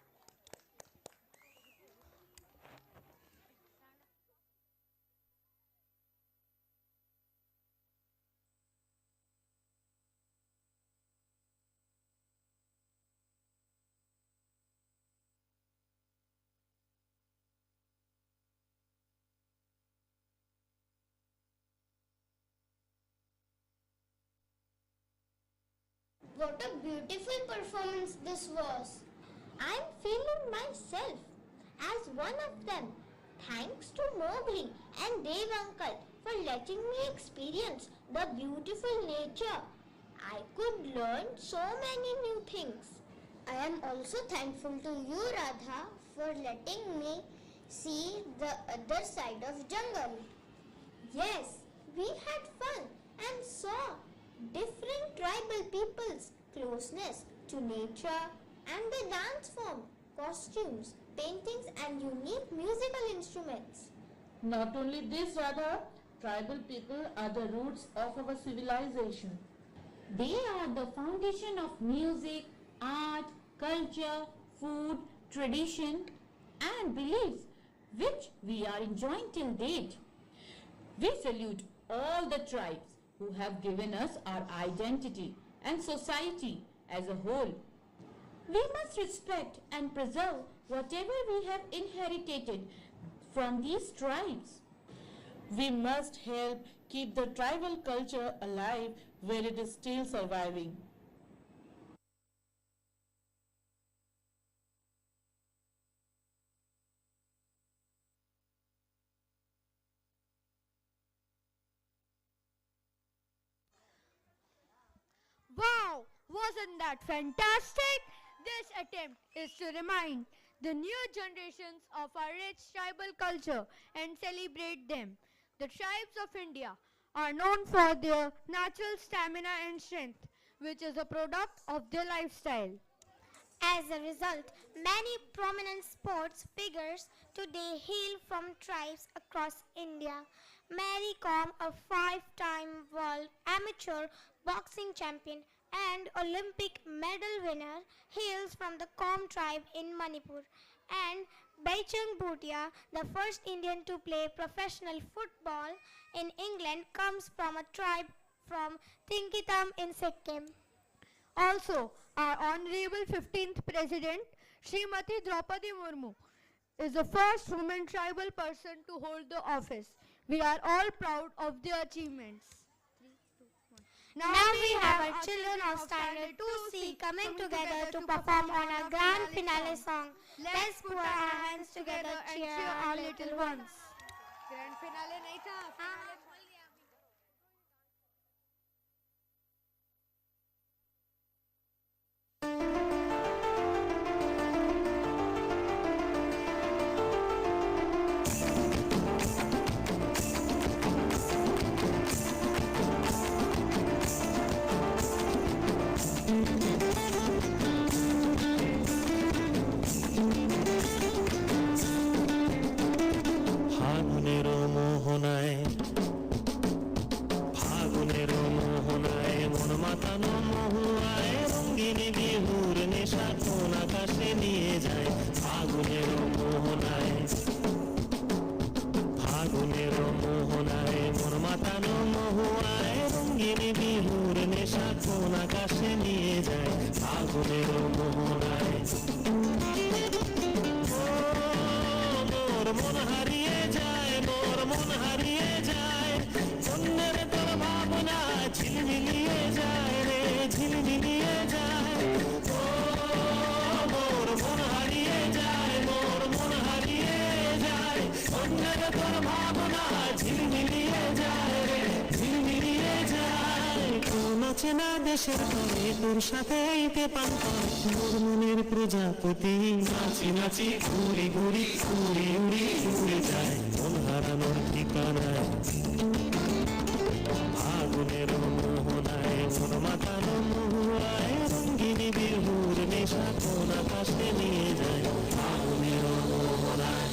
What a beautiful performance this was. I'm feeling myself as one of them. Thanks to Mowgli and Dev Uncle for letting me experience the beautiful nature. I could learn so many new things. I am also thankful to you, Radha, for letting me see the other side of jungle. Yes, we had fun and saw different tribal peoples' closeness to nature and the dance form, costumes, paintings and unique musical instruments. Not only this, Radha, tribal people are the roots of our civilization. They are the foundation of music, art, culture, food, tradition and beliefs which we are enjoying till date. We salute all the tribes who have given us our identity and society as a whole. We must respect and preserve whatever we have inherited from these tribes. We must help keep the tribal culture alive where it is still surviving. Wow! Wasn't that fantastic? This attempt is to remind the new generations of our rich tribal culture and celebrate them. The tribes of India are known for their natural stamina and strength, which is a product of their lifestyle. As a result, many prominent sports figures today hail from tribes across India. Mary Kom, a 5-time world amateur boxing champion and Olympic medal winner, hails from the Kom tribe in Manipur. And Baichung Bhutia, the first Indian to play professional football in England, comes from a tribe from Tinkitam in Sikkim. Also, our Honorable 15th President, Srimati Draupadi Murmu, is the first woman tribal person to hold the office. We are all proud of their achievements. Now we have our children of standard 2C coming together to perform on our grand finale song. Let's put our hands together and cheer our little ones. Grand finale nahi tha. চেনা দেশের তরে তোর সাথে আইতে পান্তা মোর মনের প্রজাপতি নাচি নাচি ঘুরি ঘুরি উড়ি উড়ি উড়ে যায় মন হারানোর ঠিকানায় ফাগুনের মোহনায় মন মাতানো মহুয়ায় রঙ্গিনী বিহুর নেশা কোন আকাশে নিয়ে যায় ফাগুনের মোহনায়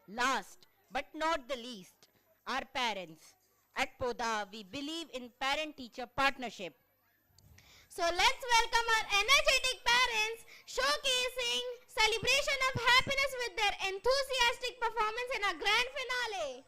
Last but not the least, our parents. At Poda, we believe in parent-teacher partnership. So let's welcome our energetic parents showcasing celebration of happiness with their enthusiastic performance in our grand finale.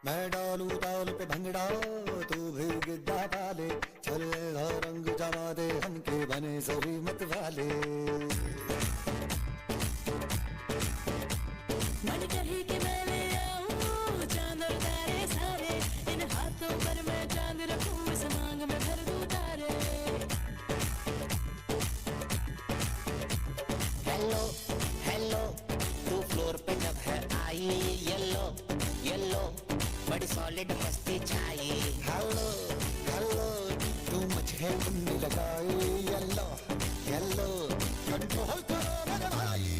मैं डालू ताल पे भंगड़ा तू भी गिद्दा पाले चलेगा रंग जमा दे हमके बने सभी मत वाले मन कहे कि मैं ले आऊं चांद और तारे सारे इन हाथों पर मैं चांद रखूं इस मांग में भर दूं तारे हेलो हेलो तू फ्लोर पे जब है आई येलो येलो बड़ी सॉलिड मस्ती छाई हेलो हेलो तू मुझे उन्नी लगाई येलो येलो कंट्रोल करो मेरे भाई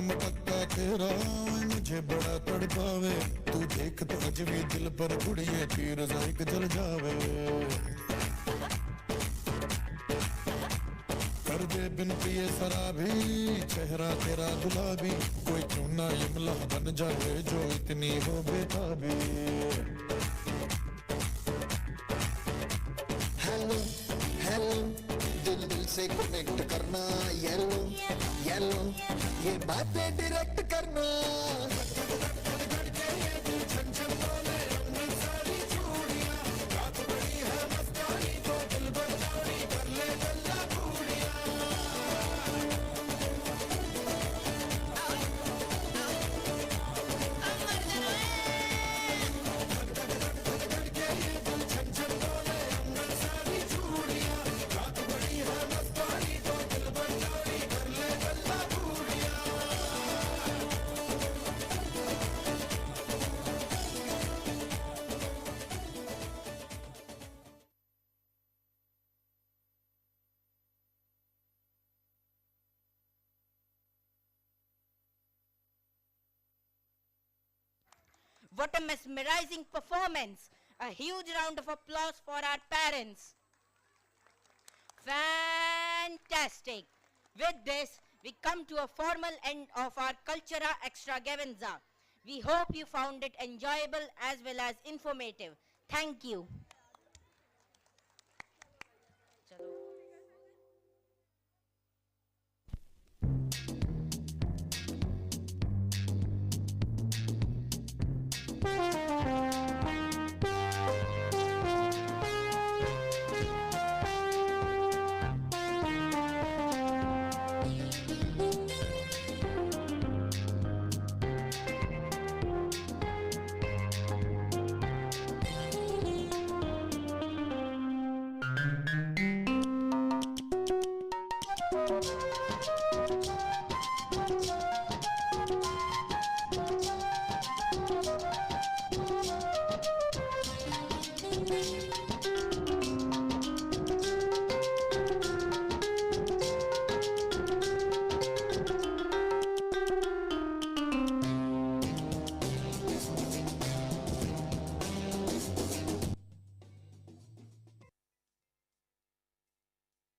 मटक्का तेरा मुझे बड़ा तड़पावे तू देख तो अज भी दिल पर कुड़िए तीर जाइक जल जावे कर दे बिन पिए शराबी चेहरा तेरा गुलाबी कोई क्यों ना यमला बन जाए जो इतनी हो बेताबी हेलो हेलो दिल दिल से कनेक्ट करना येलो येलो ये बातें डायरेक्ट करना What a mesmerizing performance! A huge round of applause for our parents. Fantastic! With this, we come to a formal end of our Cultura Extravaganza. We hope you found it enjoyable as well as informative. Thank you.